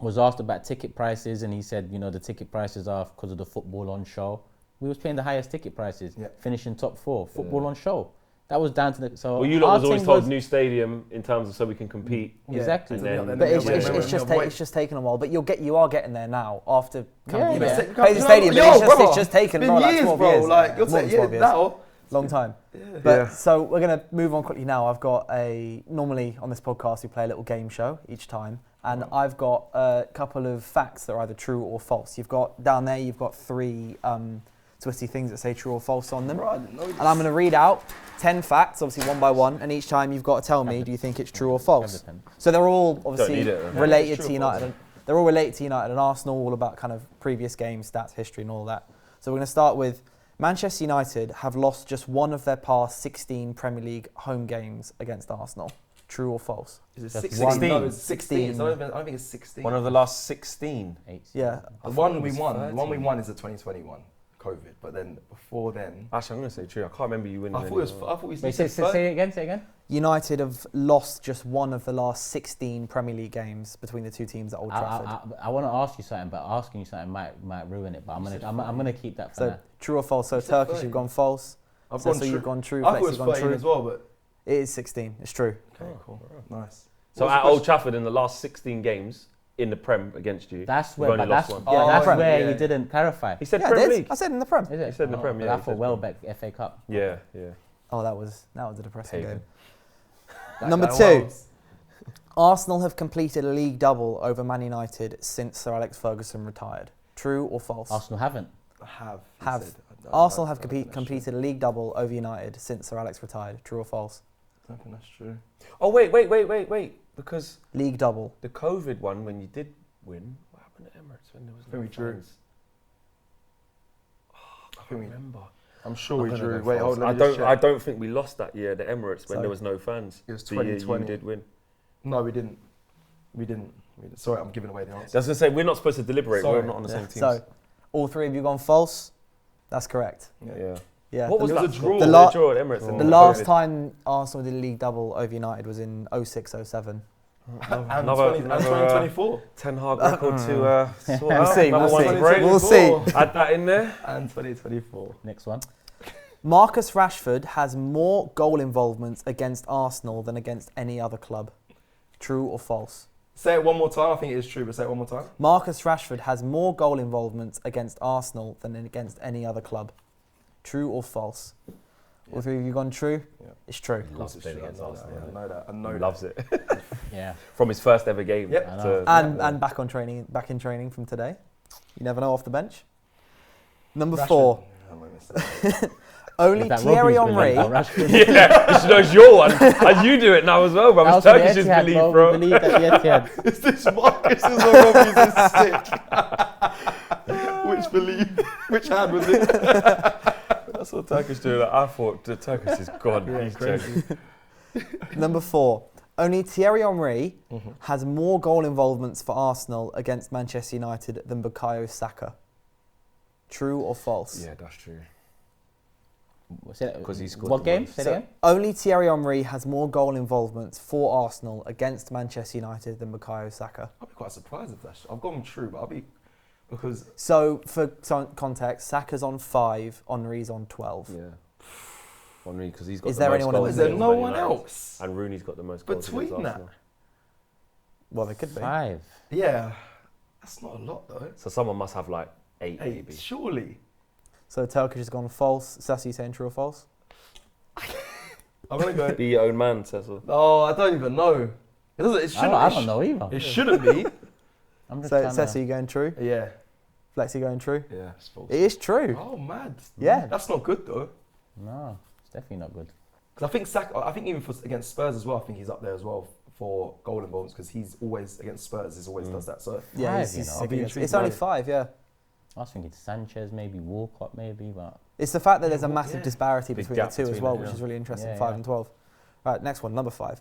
was asked about ticket prices, and he said, the ticket prices are because of the football on show. We was paying the highest ticket prices, finishing top 4, football on show. That was down to the. So well, you lot our was always team told new stadium in terms of so we can compete. Exactly. And then- But it's just taken a while. But you are getting there now after Yeah, you know, yeah. play the stadium. But it's just taken been like years, 12 bro. years. Like you're More than saying, 12 years. now. Long time. Yeah. But so we're gonna move on quickly now. I've got normally on this podcast we play a little game show each time, and I've got a couple of facts that are either true or false. You've got down there. You've got 3 twisty things that say true or false on them. Bro, I didn't know this. And I'm going to read out 10 facts, obviously one by one, and each time you've got to tell me, do you think it's true or false? So they're all obviously need it, then. related True to or United. false? They're all related to United and Arsenal, all about kind of previous games, stats, history, and all that. So we're going to start with Manchester United have lost just one of their past 16 Premier League home games against Arsenal. True or false? Is it Just 16? one. No, it's 16. 16. So I don't think it's 16. One of the last 16. Yeah. The one we was won. 13. The one we won is the 2021 COVID. But then before then, Actually, I'm going to say true. I can't remember you winning. I thought it was. any. I thought we Wait, said say it again. United have lost just one of the last 16 Premier League games between the two teams at Old Trafford. I want to ask you something, but asking you something might ruin it. But I'm gonna keep that for So now. true or false? So You said Turkish, 30. you've gone false. I've So gone true. you've gone true. I thought Flex, it was you've gone 13 true. as well, but It is 16. It's true. okay, cool, nice. So What's at the Old question? Trafford in the last 16 games in the Prem against you, That's we've where, only but that's, lost yeah, one. Oh, that's Prem. where yeah. you didn't clarify. He said Yeah, I Premier did. League. I said in the Prem. Is it? He said in the Prem, but yeah, I he thought said Welbeck FA Cup. Yeah. Oh, that was a depressing Haven. game. That Number guy 2. was. Arsenal have completed a league double over Man United since Sir Alex Ferguson retired. True or false? Arsenal haven't. I have. he Have. said. Arsenal have I don't think that's completed a league double over United since Sir Alex retired. True or false? true. I don't think that's true. Oh, wait. Because League double. the COVID one, when you did win, what happened at Emirates when there was no Very true. fans? I think we. Remember. I'm sure we I'm gonna drew. go Wait, false. hold on. I don't think we lost that year, the Emirates, when So- there was no fans. It was The year you 2020. did win. No, we didn't. We didn't. Sorry, I'm giving away the I answer. was going to say, we're not supposed to deliberate. Sorry. We're not on the Yeah. same team. So, all 3 of you gone false. That's correct. Yeah. Yeah. What was It that? was a draw. The The la- draw at Emirates. The and The then last COVID. time Arsenal did a league double over United was in 06-07. And Another- 2024. Ten Hag record to sort We'll out. see, Another we'll one see. to break. We'll see. Add that in there. And 2024. Next one. Marcus Rashford has more goal involvement against Arsenal than against any other club. True or false? Say it one more time. I think it is true, but say it one more time. Marcus Rashford has more goal involvement against Arsenal than against any other club. True or false? All 3 of you gone true? Yeah. It's true. Loves It's playing true, against I know Arsenal. that, I know that. I know He that. loves it. Yeah. From his first ever game. Yep. I to- know. And back in training from today. You never know off the bench. Number Rashford. 4. I won't miss it. Only Is that Thierry Robbie's Henry. belief, or Rashford? Yeah, you should know it's your one. And you do it now as well, bro. That It's was for the Turkish's Etihad, belief, bro. bro. We believe that the Etihad. Is this Marcus's or Robbie's is sick? Which believe? Which hand was it? That's what Turkish do. Like, I thought the Turkish is gone. He's crazy. Number 4. Only Thierry Henry has more goal involvements for Arsenal against Manchester United than Bukayo Saka. True or false? Yeah, that's true. 'Cause he scored What the game? most. Say it So again. only Thierry Henry has more goal involvements for Arsenal against Manchester United than Bukayo Saka. I'll be quite surprised if that's. I've gone true, but I'll be because So for context, Saka's on 5, Henry's on 12. Yeah. Henry, because he's got Is the there most anyone goals else? is there against no Man one United. else And Rooney's got the most goals between against that? Arsenal. Well, they could be. 5. Yeah, that's not a lot though. So someone must have like 8 Hey, maybe. surely. So Turkish has gone false. Sassy saying true or false? I'm gonna go. Be your own man, Cecil. Oh, I don't even know. It doesn't. It I shouldn't. don't, I don't know either. It shouldn't be. I'm just So trying Sassy, to... you going true? Yeah. Flexi going true? Yeah, it's false. It is true. Oh, mad. Yeah. That's not good though. No, it's definitely not good. Because I think Saka. I think even for against Spurs as well. I think he's up there as well for goal involvements because he's always against Spurs. He's always does that. So Yeah, 5, he's you know. sick I'll be against- intrigued it's only by it. 5, yeah. I was thinking Sanchez, maybe Walcott, maybe, but It's the fact that there's a well, massive yeah. disparity Big between the gap two as between well, it, which yeah. is really interesting, Yeah, 5 yeah. and 12. Right, next one, number 5.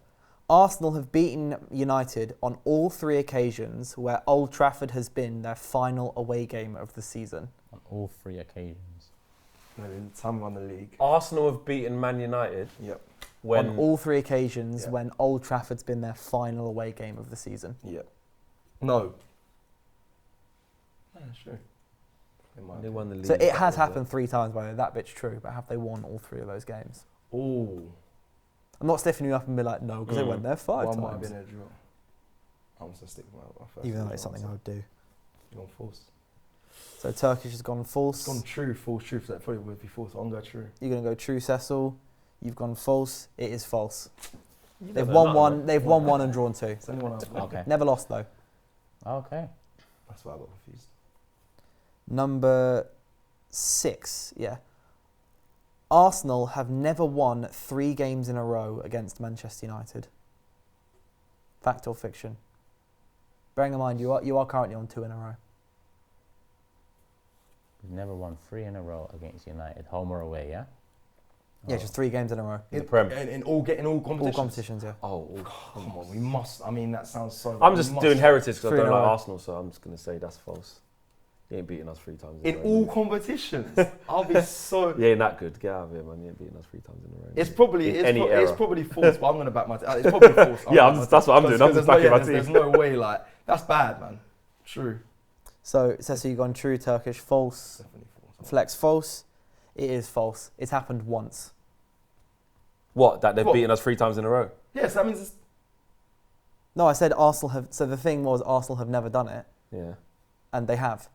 Arsenal have beaten United on all 3 occasions where Old Trafford has been their final away game of the season. on all 3 occasions. time we won the league. Arsenal have beaten Man United Yep. when On all 3 occasions Yeah. when Old Trafford's been their final away game of the season. Yep. No. Yeah, sure. they won the league. So it has that was happened 3 times, by the way. That bit's true, but have they won all 3 of those games? Oh. I'm not stiffing you up and be like, no, because they went there 5 One might have times. been a draw. I'm just gonna stick with my first. Even though it's something I would do. Gone false. So Turkish has gone false. It's gone true, false, true. So that probably would be false. I'm going true. You're going to go true, Cecil. You've gone false. It is false. You They've never won know, one. man. They've won 1 and drawn 2. It's anyone else. Okay. Never lost though. Okay. That's why I got confused. Number 6. Yeah. Arsenal have never won 3 games in a row against Manchester United. Fact or fiction? Bearing in mind you are currently on 2 in a row. We've never won 3 in a row against United, home or away, yeah? Yeah, just 3 games in a row. In the Prem. In all competitions. All competitions, yeah. Oh, Come on, we must. I mean, that sounds so. I'm we just must. doing heritage because I 3 don't in a like row. Arsenal, so I'm just going to say that's false. You ain't beating us 3 times In a row. all mate. competitions. I'll be so. You ain't that good. Get out of here, man. You ain't beating us 3 times in a row. It's probably In any era. it's probably false, but I'm gonna back my. It's probably false. Yeah, that's what I'm doing. I'm just backing my team. There's no way. Like that's bad, man. True. So it says you've gone true, Turkish, false. Definitely false. Flex, false. It is false. It's happened once. What? That they've What? beaten us 3 times in a row? Yes, that means it's. No, I said Arsenal have. So the thing was Arsenal have never done it, Yeah. and they have.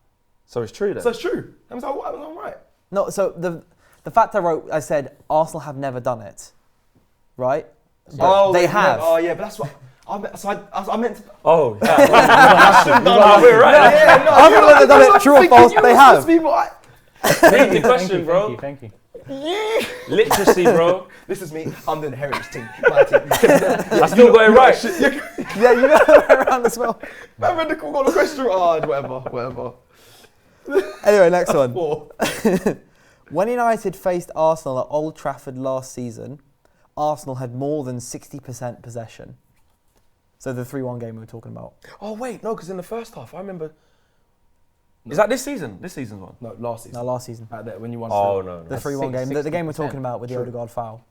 So it's true then? So it's true. That means I'm right. No, so the fact I said Arsenal have never done it, right? But they they've have. Oh yeah, but that's what. I meant to. Oh, yeah. No, we're right. Yeah, no, I'm gonna let them done it. I'm True or thinking false? you They were have. supposed to be right. Read the question, bro. Thank you. Literacy, bro. This is me. I'm doing the heritage team. My team. I still got it right. Yeah, you know around as well. Man, read the got the question. Oh, whatever. Anyway, next one. 4. When United faced Arsenal at Old Trafford last season, Arsenal had more than 60% possession. So the 3-1 game we were talking about. Oh, wait. No, because in the first half, I remember. Is that this season? This season's one? No, last season. No, last season. Back there when you won. Oh, no. The no. 3-1 game. The game we're 60%. talking about with the True. Odegaard foul.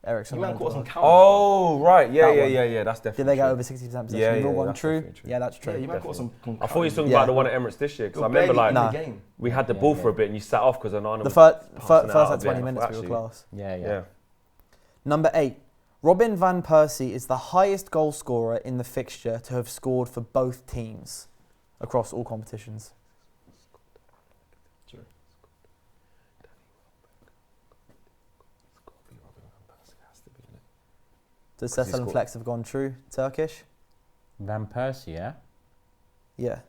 Ericsson. You man caught us on Odegaard. counter. Oh, right. Yeah, That yeah, one. yeah. That's definitely Did they get true. over 60% possession? Yeah, You've all yeah, gone that's true? definitely true. Yeah, that's true. Yeah, you man caught us on. I thought you were talking Yeah. about the one at Emirates this year, because I You're remember barely like in the Nah. game. we had the Yeah, ball yeah. for a bit and you sat off because Onana The was first passing it out like a 20 bit. minutes we Actually, were class. Yeah. Yeah. Number 8. Robin van Persie is the highest goal scorer in the fixture to have scored for both teams across all competitions. Does Because he Cecil and scored. Flex have gone true? Turkish? Van Persie, yeah? Yeah.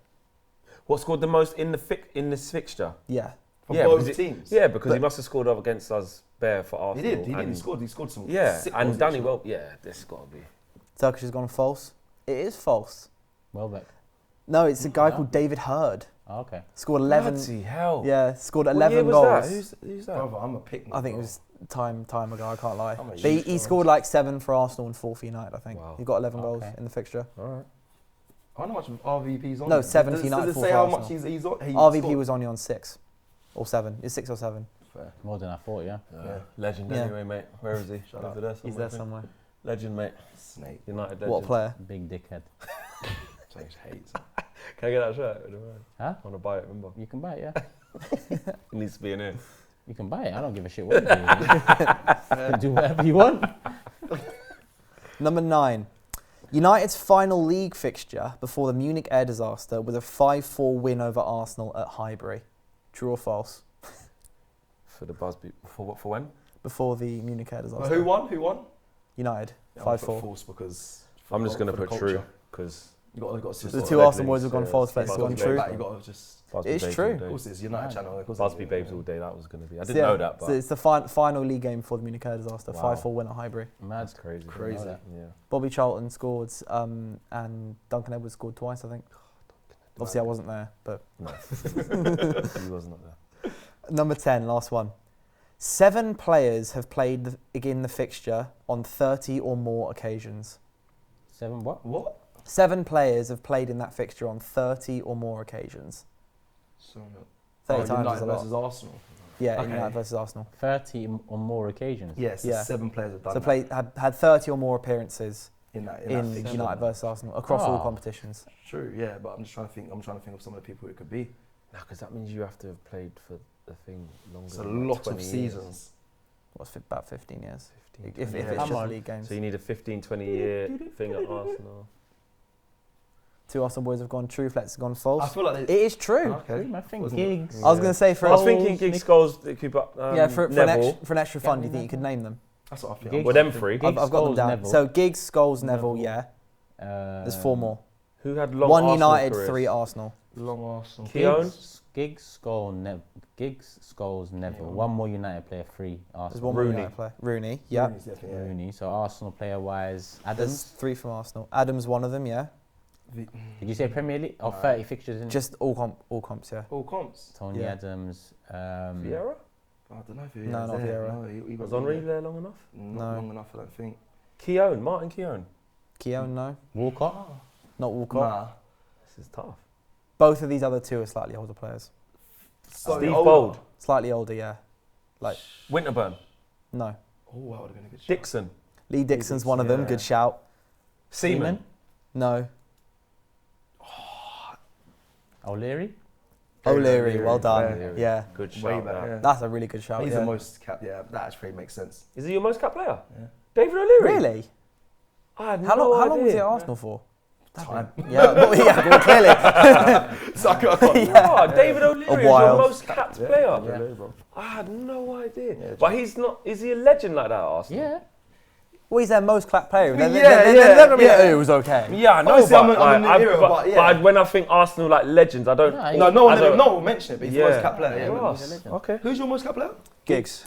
What scored the most in this fixture? Yeah. For Yeah, both because teams. Yeah, because But- he must have scored up against us bare for He Arsenal. did. He and- scored. He scored some. Yeah, sick and goals, Danny actually. well. Yeah, this has got to be. Turkish has gone false. It is false. Welbeck. No, it's a guy No. called David Hurd. Oh, okay. Scored 11. Bloody hell. Yeah, scored What 11 year was goals. that? Who's that? Brother, I'm a pick. I think it was time ago, I can't lie. I'm a But he huge scored like 7 for Arsenal and 4 for United, I think. Wow. He got 11 goals Okay. in the fixture. All right. I don't know how much RVP's on. No, there. 7 Does United, it 4 say for how Arsenal. much he's on? He RVP scored? was only on 6 or 7. It's 6 or 7. Fair. More than I thought, yeah. Legend Yeah. anyway, mate. Where is he? Shut Over up. there He's somewhere. there somewhere. Legend, mate. Snake. United legend. What a player? Big dickhead. James hates. Can I get that shirt? Huh? I want to buy it, remember? You can buy it, yeah. It needs to be in here. You can buy it. I don't give a shit what you do. You can do whatever you want. Number 9. United's final league fixture before the Munich air disaster was a 5-4 win over Arsenal at Highbury. True or false? For the Busby. For what? For when? Before the Munich air disaster. Who won? Who won? United. Yeah, I'm gonna put 5-4. false because I'm just going to for the put culture. true because You got to The Just two leg Arsenal boys links, have gone yeah, false. it's Let's Busby gone babes true. you got to just. It's Babes true. all Of day. course, it's United channel. Of course, Busby babes all day. That was going to be. I So didn't yeah, know that, but so it's the final league game before the Munich air disaster. Wow. 5-4 win at Highbury. Mad. that's crazy. Crazy. Know that. Yeah. Bobby Charlton scored and Duncan Edwards scored twice, I think. Obviously, I wasn't there, but No, he wasn't up there. number 10, last one. 7 players have played in the fixture on 30 or more occasions. 7 what? What? 7 players have played in that fixture on 30 or more occasions. So, 30 times United is a lot. versus Arsenal. Yeah, Okay. United versus Arsenal. 30 or more occasions. Yes, Yeah. 7 players have done So that had 30 or more appearances in that in fixture. United versus Arsenal across all Oh. competitions. True, yeah, but I'm just trying to think. I'm trying to think of some of the people it could be. No, because that means you have to have played for the thing longer. It's a than lot 20 of years. seasons. What's it, about 15 years? 15, If 20 it's years. just league games. So you need a 15, 20 year thing at Arsenal. 2 Arsenal boys have gone true. Flex has gone I false. feel like It is true. Okay. I think Wasn't it? gigs. I was going to say for I was an, thinking Giggs goals that could for an Neville. extra fun, do you think Neville. you could name them? That's what I think. Giggs. Well, them three. Giggs, I've got them Scholes, down. Neville. So Giggs, Scholes, Neville, Neville. yeah. There's 4 more. Who had long 1 Arsenal United, careers? 3 Arsenal. Long Arsenal. Keown? Giggs, Scholes, Neville. Yeah. 1 more United player, 3 There's Arsenal. 1 more Rooney. United player. Rooney, yeah. Rooney's definitely, yeah. Rooney. So Arsenal player wise, There's Adams. 3 from Arsenal. Adams, one of them, yeah. Did you say Premier League? Or No. 30 fixtures in? Just all comps, yeah. All comps. Tony Yeah. Adams. Vieira? I don't know if he No, was not there. Vieira. No, he Was wasn't Henri there long enough? Not No. long enough, I don't think. Keown, Martin Keown. Keown, no. Walcott. Not Walcott. Nah. This is tough. Both of these other 2 are slightly older players. Slightly Steve older. Bold. Slightly older, yeah. Winterburn. No. Oh, that would have been a good shot. Dixon. Lee Dixon's one of them. yeah. Good shout. Seaman. No. O'Leary. O'Leary, well done. O'Leary. Yeah. Good Way shout. back, that. yeah. That's a really good shout. He's yeah. the most cap. Yeah, that actually makes sense. Is he your most capped player? Yeah. David O'Leary? Really? I had How no long? How long was he idea. at Arsenal for? Time. Yeah, well, clearly. So I can't. Yeah, David O'Leary is your while. most capped player. Yeah. I had no idea. Yeah, but he's not. Is he a legend like that at Arsenal? Yeah. Well, he's their most clapped player. They're, Yeah, they're yeah, not gonna be like, yeah. oh, it was okay. Yeah, I know. Obviously, but I'm in the era, but yeah. when I think Arsenal like legends, I don't. No, No I don't- one will mention it, but he's the most cap player. Yeah, Yeah, Ross. he's a legend. Okay. Who's your most cap player? Gigs.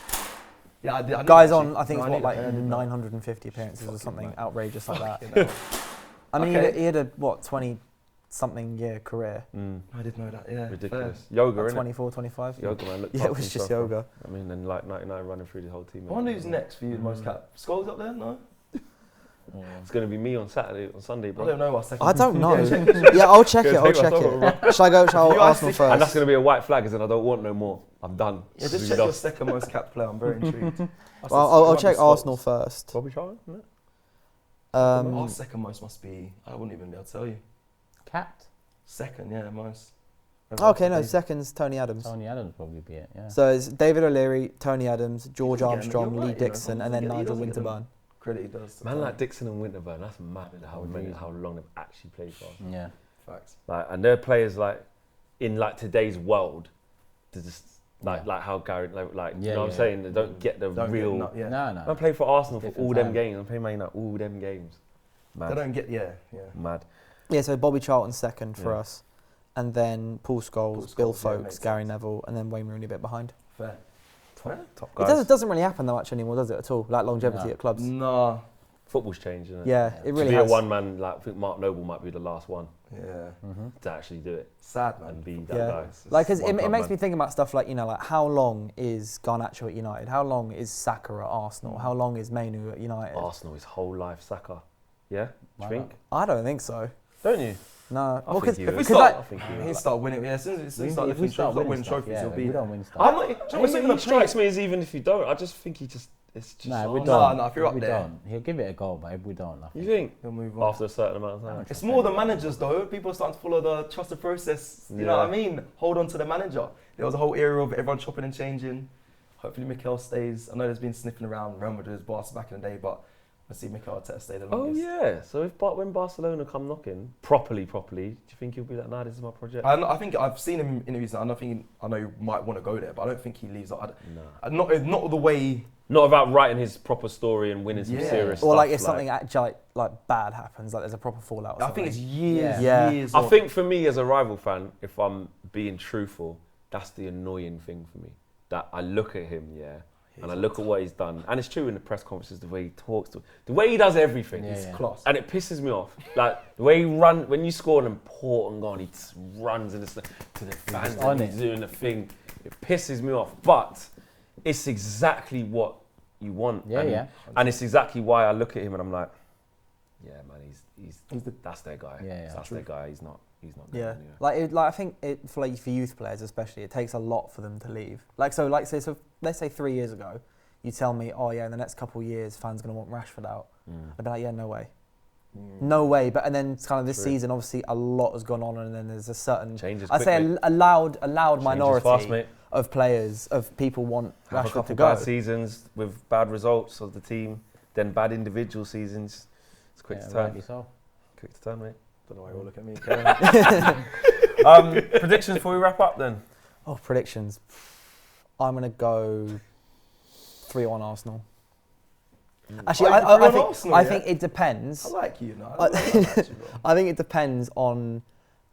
Yeah, I did Guys actually. on, I think No, it's knew what, that, like yeah, I did know. 950 appearances or something mate. outrageous like that. Fucking hell. I mean, Okay. he had a, what, 20-something year career? I did know that, yeah. Ridiculous. Yoga, Like innit? 24, 25? Yoga, man. Looked Yeah, it after was just himself, yoga. I mean, and like 99 running through the whole team. I wonder who's next for you, the most cap. Scholes up there? No? It's going to be me on Sunday, I bro. don't know. Our second. I don't know. Yeah, Yeah, I'll check it. Go I'll take check my it. Shall I go? Shall You I are Arsenal sick. first? And that's going to be a white flag, as in I don't want no more. I'm done. Yeah, just We check your lost. second most capped player. I'm very intrigued. Well, I'll check Arsenal first. Bobby Charlton, isn't it? Our second most must be. I wouldn't even be able to tell you. Capped. Second, yeah, most. Okay, no, second's Tony Adams. Tony Adams probably be it. Yeah. So it's David O'Leary, Tony Adams, George You're Armstrong, right, Lee you know, Dixon, and then he Nigel doesn't get them. Winterburn. Credit he does. Man like Dixon and Winterburn, that's mad how long they've actually played for. Yeah. Facts. Like, and they're players like in like today's world, to just like how Gary you know what I'm saying? They don't get the Don't real. Get, yeah. No, no. I played for Arsenal for Different all time. them games. I played Man United all them games. Mad. They don't get. Yeah. Mad. Yeah, so Bobby Charlton second for Yeah. us, and then Paul Scholes, Paul Bill Scholes, yeah, Foulkes, makes Gary sense. Neville, and then Wayne Rooney a bit behind. Fair. Top It guys. doesn't really happen that much anymore, does it at all? Like longevity No. at clubs. Nah. Football's changed, isn't it? Yeah, it really to be has. a one man, like I think Mark Noble might be the last one Yeah. to actually do it Sad man. and be that Yeah. guy. Like, 'cause One it club makes man. me think about stuff like, you know, like how long is Garnacho at United? How long is Saka at Arsenal? How long is Mainu at United? Arsenal his whole life, Saka. Yeah, do Why you think? I don't think so. Don't you? No, I well, think he If we will. start, I think he he'll will. start winning. Yeah, as soon as he start If we start winning trophies, stuff, he'll if be we there. don't win stuff. I'm not. Do you know what's even He a strikes play? me as even if you don't, I just think it's just. Nah, we Arsenal. don't. Nah, if you're up we there. don't. He'll give it a go, but if we don't, I You think. think He'll move on. after a certain amount of time? It's more the managers though. People are starting to follow the trust the process. You know what I mean? Hold on to the manager. There was a whole era of everyone chopping and changing. Hopefully Mikel stays. I know there's been sniffing around Real Madrid's Barca back in the day, but let's see Mikel Arteta stay the Oh longest. yeah. So when Barcelona come knocking properly, do you think he'll be like, nah, this is my project? I think I've seen him in interviews. I know you might want to go there, but I don't think he leaves. Not the way. Not about writing his proper story and winning some serious stuff. Or like if something actually like bad happens, like there's a proper fallout. Or I think it's something. years. I think for me as a rival fan, if I'm being truthful, that's the annoying thing for me. That I look at him, and I look at what he's done, and it's true in the press conferences, the way he talks, the way he does everything, class. and it pisses me off. Like the way he run when you score an important goal, he just runs and it's to the fans and he's doing the thing. It pisses me off, but it's exactly what you want. And it's exactly why I look at him and I'm like, yeah, man, that's their guy. That's their guy. He's not. Yeah, I think for youth players especially, it takes a lot for them to leave. So let's say 3 years ago, you tell me, oh yeah, in the next couple of years, fans gonna want Rashford out. I'd be like, yeah, no way. No way. But and then kind of this season, obviously a lot has gone on, and then there's a certain I'd say a loud minority of players, of people want Have Rashford a couple to go. bad seasons with bad results of the team, then bad individual seasons. It's quick to turn. Rightly so. Quick to turn, mate. Don't know why you all look at me. Predictions before we wrap up then. Oh, predictions. I'm gonna go 3-1 Arsenal. Actually, I think it depends. I like you, no. I think it depends on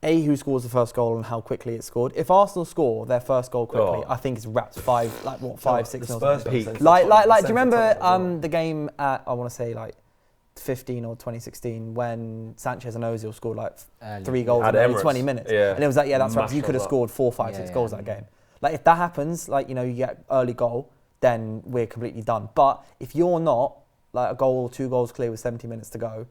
who scores the first goal and how quickly it's scored. If Arsenal score their first goal quickly, I think it's wrapped 5-6 Spurs nil. peak. Like, do you remember the game at, I want to say 15 or 2016 when Sanchez and Ozil scored 3 goals in only 20 minutes? And it was like, that's right. You could have scored 4, 5, 6 goals that game. Like if that happens, you get early goal, then we're completely done. But if you're not a goal or 2 goals clear with 70 minutes to go,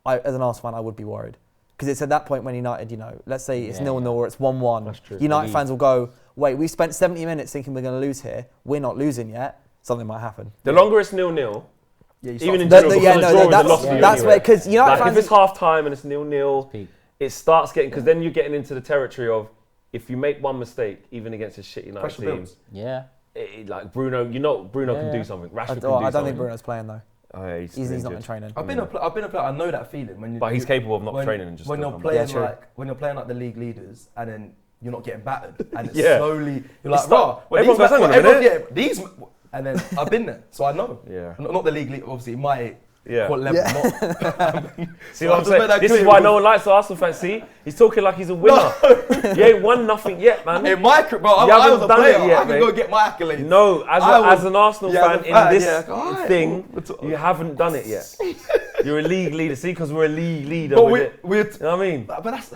as an Arsenal fan, I would be worried. Because it's at that point when United, let's say it's 0-0 or it's 1-1. United fans will go, wait, we spent 70 minutes thinking we're going to lose here. We're not losing yet. Something might happen. The longer it's 0-0, even in general, that's where, because United fans, if it's half time and it's 0-0, it starts getting, because then you're getting into the territory of, if you make one mistake, even against a shit United team, like Bruno, Bruno can do something. Rashford can do something. I don't think Bruno's playing though. Oh, yeah, he's not in training. I've been a player. I know that feeling but he's capable of not training and just when you're playing like the league leaders and then you're not getting battered and it's slowly you're like, everyone goes, hang on a minute. These and then I've been there, so I know. Not the league, obviously my level. See what I'm saying? This is why no one likes the Arsenal fans. See, he's talking like he's a winner. You ain't won nothing yet, man. In my career, bro, I was a player. I can go get my accolades. No, as an Arsenal fan in this thing, you haven't done it yet. You're a league leader. See, because we're a league leader. But you know what I mean? But that's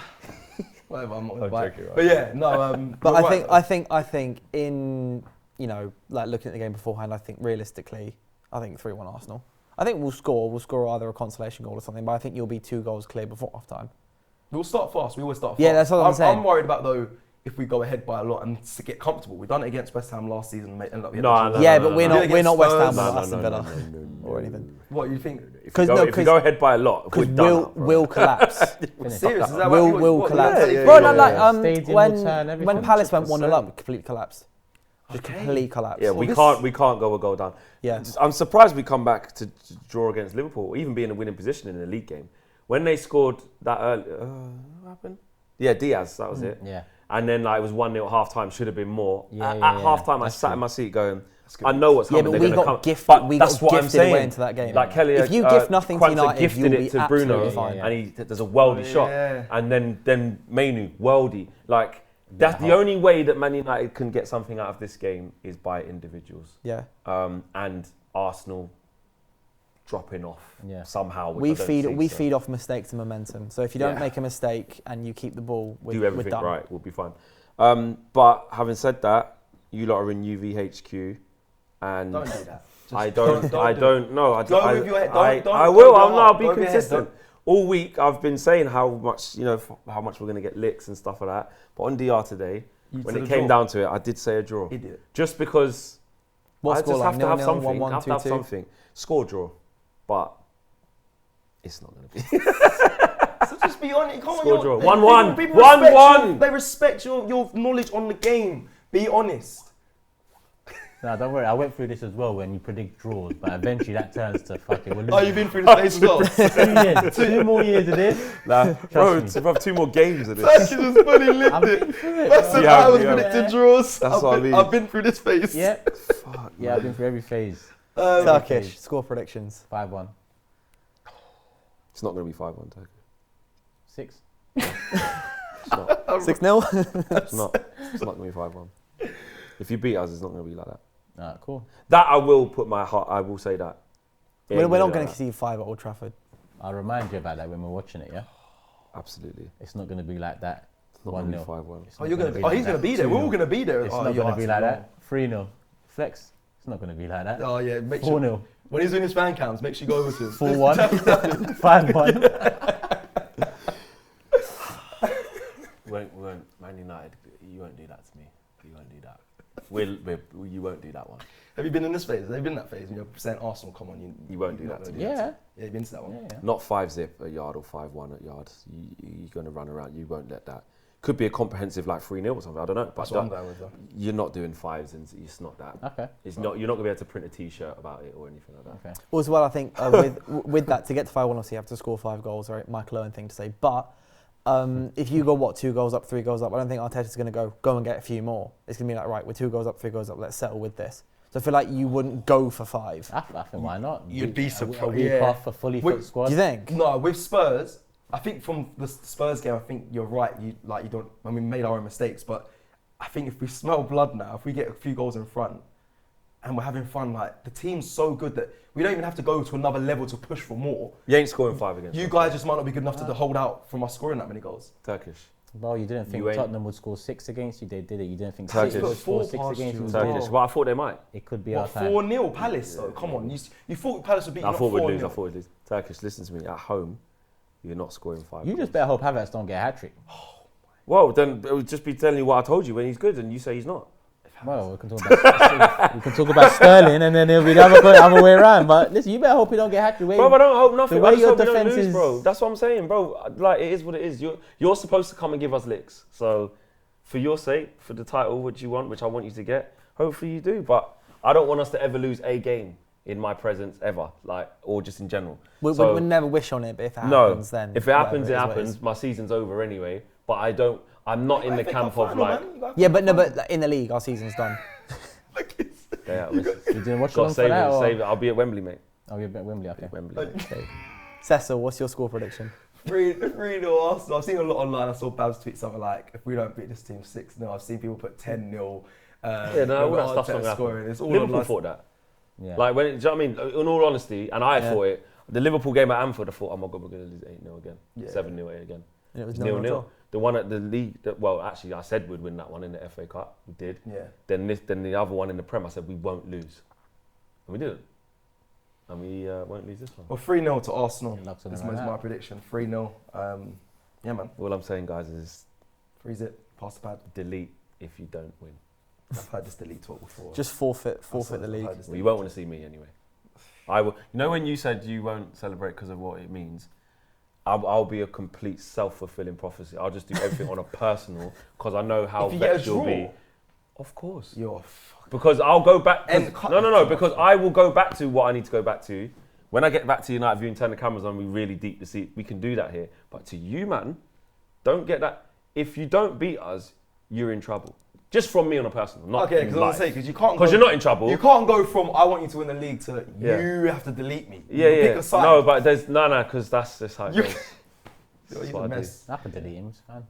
whatever. I'm not gonna buy it. Right. But yeah, no. But I think in looking at the game beforehand, I think realistically, I think 3-1 Arsenal. I think we'll score either a consolation goal or something, but I think you'll be 2 goals clear before half time. We'll start fast. We always start fast. Yeah, that's what I'm saying. I'm worried about though if we go ahead by a lot and to get comfortable. We've done it against West Ham last season. But we're not West Ham or Aston Villa or anything. What you think? If we go ahead by a lot, because we'll collapse. Serious? Is that we'll collapse. When Palace went 1-0 up, completely collapsed. Just complete collapse. Yeah, we can't go a goal down. Yeah, I'm surprised we come back to draw against Liverpool, or even be in a winning position in a league game. When they scored that early, what happened? Yeah, Diaz, that was it. Yeah. And then it was 1-0 at half time, should have been more. At half time, I sat in my seat going, I know what's coming. Yeah, but we got gifted away into that game. Like Kelly, if you gift nothing to United, gifted you'll it be to Bruno, fine. and there's a worldy shot, and then Mainu, worldy. That's the only way that Man United can get something out of this game is by individuals. Yeah. And Arsenal dropping off somehow. We feed off mistakes and momentum. So if you don't make a mistake and you keep the ball, do everything right, we'll be fine. But having said that, you lot are in UVHQ, and don't do that. I don't know. Go with your head. I will. I'll be consistent. all week I've been saying how much, how much we're going to get licks and stuff like that. But on DR today, when it came down to it, I did say a draw. Idiot. Just because What I score, just like have to have 0-0, something. 1-1, I have to have 2-2? something. Score draw. But it's not going to be. So just be honest. Come Score on, draw. people 1-1. respect 1-1. you. They respect your knowledge on the game. Be honest. No, don't worry. I went through this as well when you predict draws, but eventually that turns to fucking. We're Oh, you've been through the phase as well. 2 years, 2 more years of this. Nah, bro, me. to have 2 more games of this. That shit has fully lived I've it. been through it. That's bro. it. I was predicting draws. That's what I mean. I've been through this phase. Yeah. Fuck, Yeah, I've been through every phase. Turkish, score predictions. 5-1. It's not going to be 5-1, Turkish. 6. It's not. 6-0? It's not. It's not going to be 5-1. If you beat us, it's not going to be like that. Alright, cool. That I will put my heart. I will say that. We're not going to like concede 5 at Old Trafford. I'll remind you about that when we're watching it, yeah? Absolutely. It's not going to be like that. It's not going to be 1-0. 5-1. It's Oh, not you're gonna gonna. be Oh, like he's gonna that. be there. We're all gonna be there. It's Oh, not you're going to be like Arsenal. that. 3-0. Flex. It's not going to be like that. Oh yeah, make sure 4-0. when he's doing his fan cams, make sure you go over to him. 4-1. 5-1. Won't Man United. You won't do that to me. You won't do that. You won't do that one. Have you been in this phase? Have you been in that phase when you're saying Arsenal? Come on, You won't do that to me. Yeah. Yeah, you've been to that one. Yeah. Not 5-0 at yard or 5-1 at yard. You're going to run around. You won't let that. Could be a comprehensive like 3-0 or something. I don't know. But That's what I'm going with. Though. you're not doing 5s, and it's not that. Okay. It's not. You're not going to be able to print a T-shirt about it or anything like that. Okay. Well, as well, I think with that, to get to 5-1, obviously you have to score 5 goals, right? Michael Owen thing to say. But if you go, 2 goals up, 3 goals up, I don't think Arteta's going to go and get a few more. It's going to be like, right, we're 2 goals up, 3 goals up, let's settle with this. So I feel like you wouldn't go for 5. I think why not? You'd be A surprised. week Yeah. off a fully fit squad. Do you think? No, with Spurs, I think from the Spurs game, I think you're right. You don't. When we made our own mistakes, but I think if we smell blood now, if we get a few goals in front, and we're having fun, like the team's so good that we don't even have to go to another level to push for more. You ain't scoring 5 against You us. guys just might not be good enough to hold out from us scoring that many goals. Turkish. Well, you didn't think You ain't- Tottenham would score 6 against you. They did it. You didn't think Turkish. City would score Four 6 past against you you. as They did Turkish. it. Well, I thought they might. It could be What, our time. 4-0 Palace though? Come on, you thought Palace would beat you, I not thought we'd 4-0. lose. I thought we'd lose. Turkish, listen to me. At home, you're not scoring 5. You goals. just better hope Havertz don't get a hat trick. Well, then it would just be telling you what I told you when he's good, and you say he's not. Well, we can talk about Sterling, and then it'll be the other way around. But listen, you better hope he don't get a hat trick. Bro, I don't hope nothing. way I just your hope we don't defence lose, is- bro. That's what I'm saying, bro. Like, it is what it is. You're supposed to come and give us licks. So, for your sake, for the title, which you want, which I want you to get, hopefully you do. But I don't want us to ever lose a game in my presence ever, like, or just in general. We never wish on it, but if it happens, then if it happens, it whatever is what happens. My season's over anyway. But I'm not in the camp of like. Yeah, but in the league, our season's done. Yeah, You didn't watch gotta on for save that? it. or- Save it. I'll be at Wembley, mate. Oh, you're at Wembley. Okay. Wembley. Mate. Cecil, what's your score prediction? 3-0 Arsenal. I've seen a lot online. I saw Babs tweet something like, if we don't beat this team 6-0, I've seen people put 10-0. Yeah, no, all that stuff's not scoring. happening. It's all Liverpool online. thought that. Yeah. Like, do you know what I mean? In all honesty, and I thought it, the Liverpool game at Anfield, I thought, oh my God, we're going to lose 8-0 again. Yeah. 7-0 again. And it was 0-0. 0-0. The one at the league, well, actually, I said we'd win that one in the FA Cup. We did. Yeah. Then the other one in the Prem, I said we won't lose. And we didn't. And we won't lose this one. Well, 3-0 to Arsenal. Good luck to them This right is now. my prediction. 3-0. Yeah, man. All I'm saying, guys, is Freeze it. Pass the pad. delete if you don't win. I've heard this delete talk before. Just forfeit I've the league. heard this Well, you delete won't want to see me anyway. I will. You know when you said you won't celebrate because of what it means? I'll be a complete self-fulfilling prophecy. I'll just do everything on a personal because I know how If you get a vexed you'll draw. be. Of course. You're fucking... Because I'll go back. And cut No, it. because I will go back to what I need to go back to. When I get back to United View and turn the cameras on, we really deep the seat. We can do that here. But to you, man, don't get that. If you don't beat us, you're in trouble. Just from me on a personal, not Okay, in because I was life. going to say, because you can't Because go... you're not in trouble. You can't go from, I want you to win the league, to Yeah. you have to delete me. Yeah, You yeah. Pick a side. No, but there's because that's just how it You- goes. You're That's a what I do. mess. I can delete him. It's fine.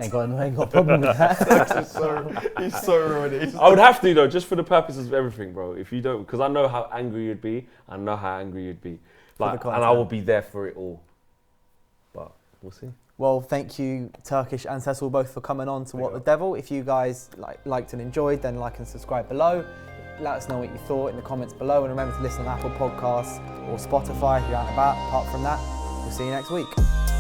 ain't got a problem with that. He's so ruined. I would have to though, just for the purposes of everything, bro. If you don't, because I know how angry you'd be. I know how angry you'd be. Like, the and I will be there for it all. But we'll see. Well, thank you, Turkish and Cecil, both for coming on to What the Devil. If you guys liked and enjoyed, then like and subscribe below. Let us know what you thought in the comments below. And remember to listen on Apple Podcasts or Spotify if you're out and about. Apart from that, We'll see you next week.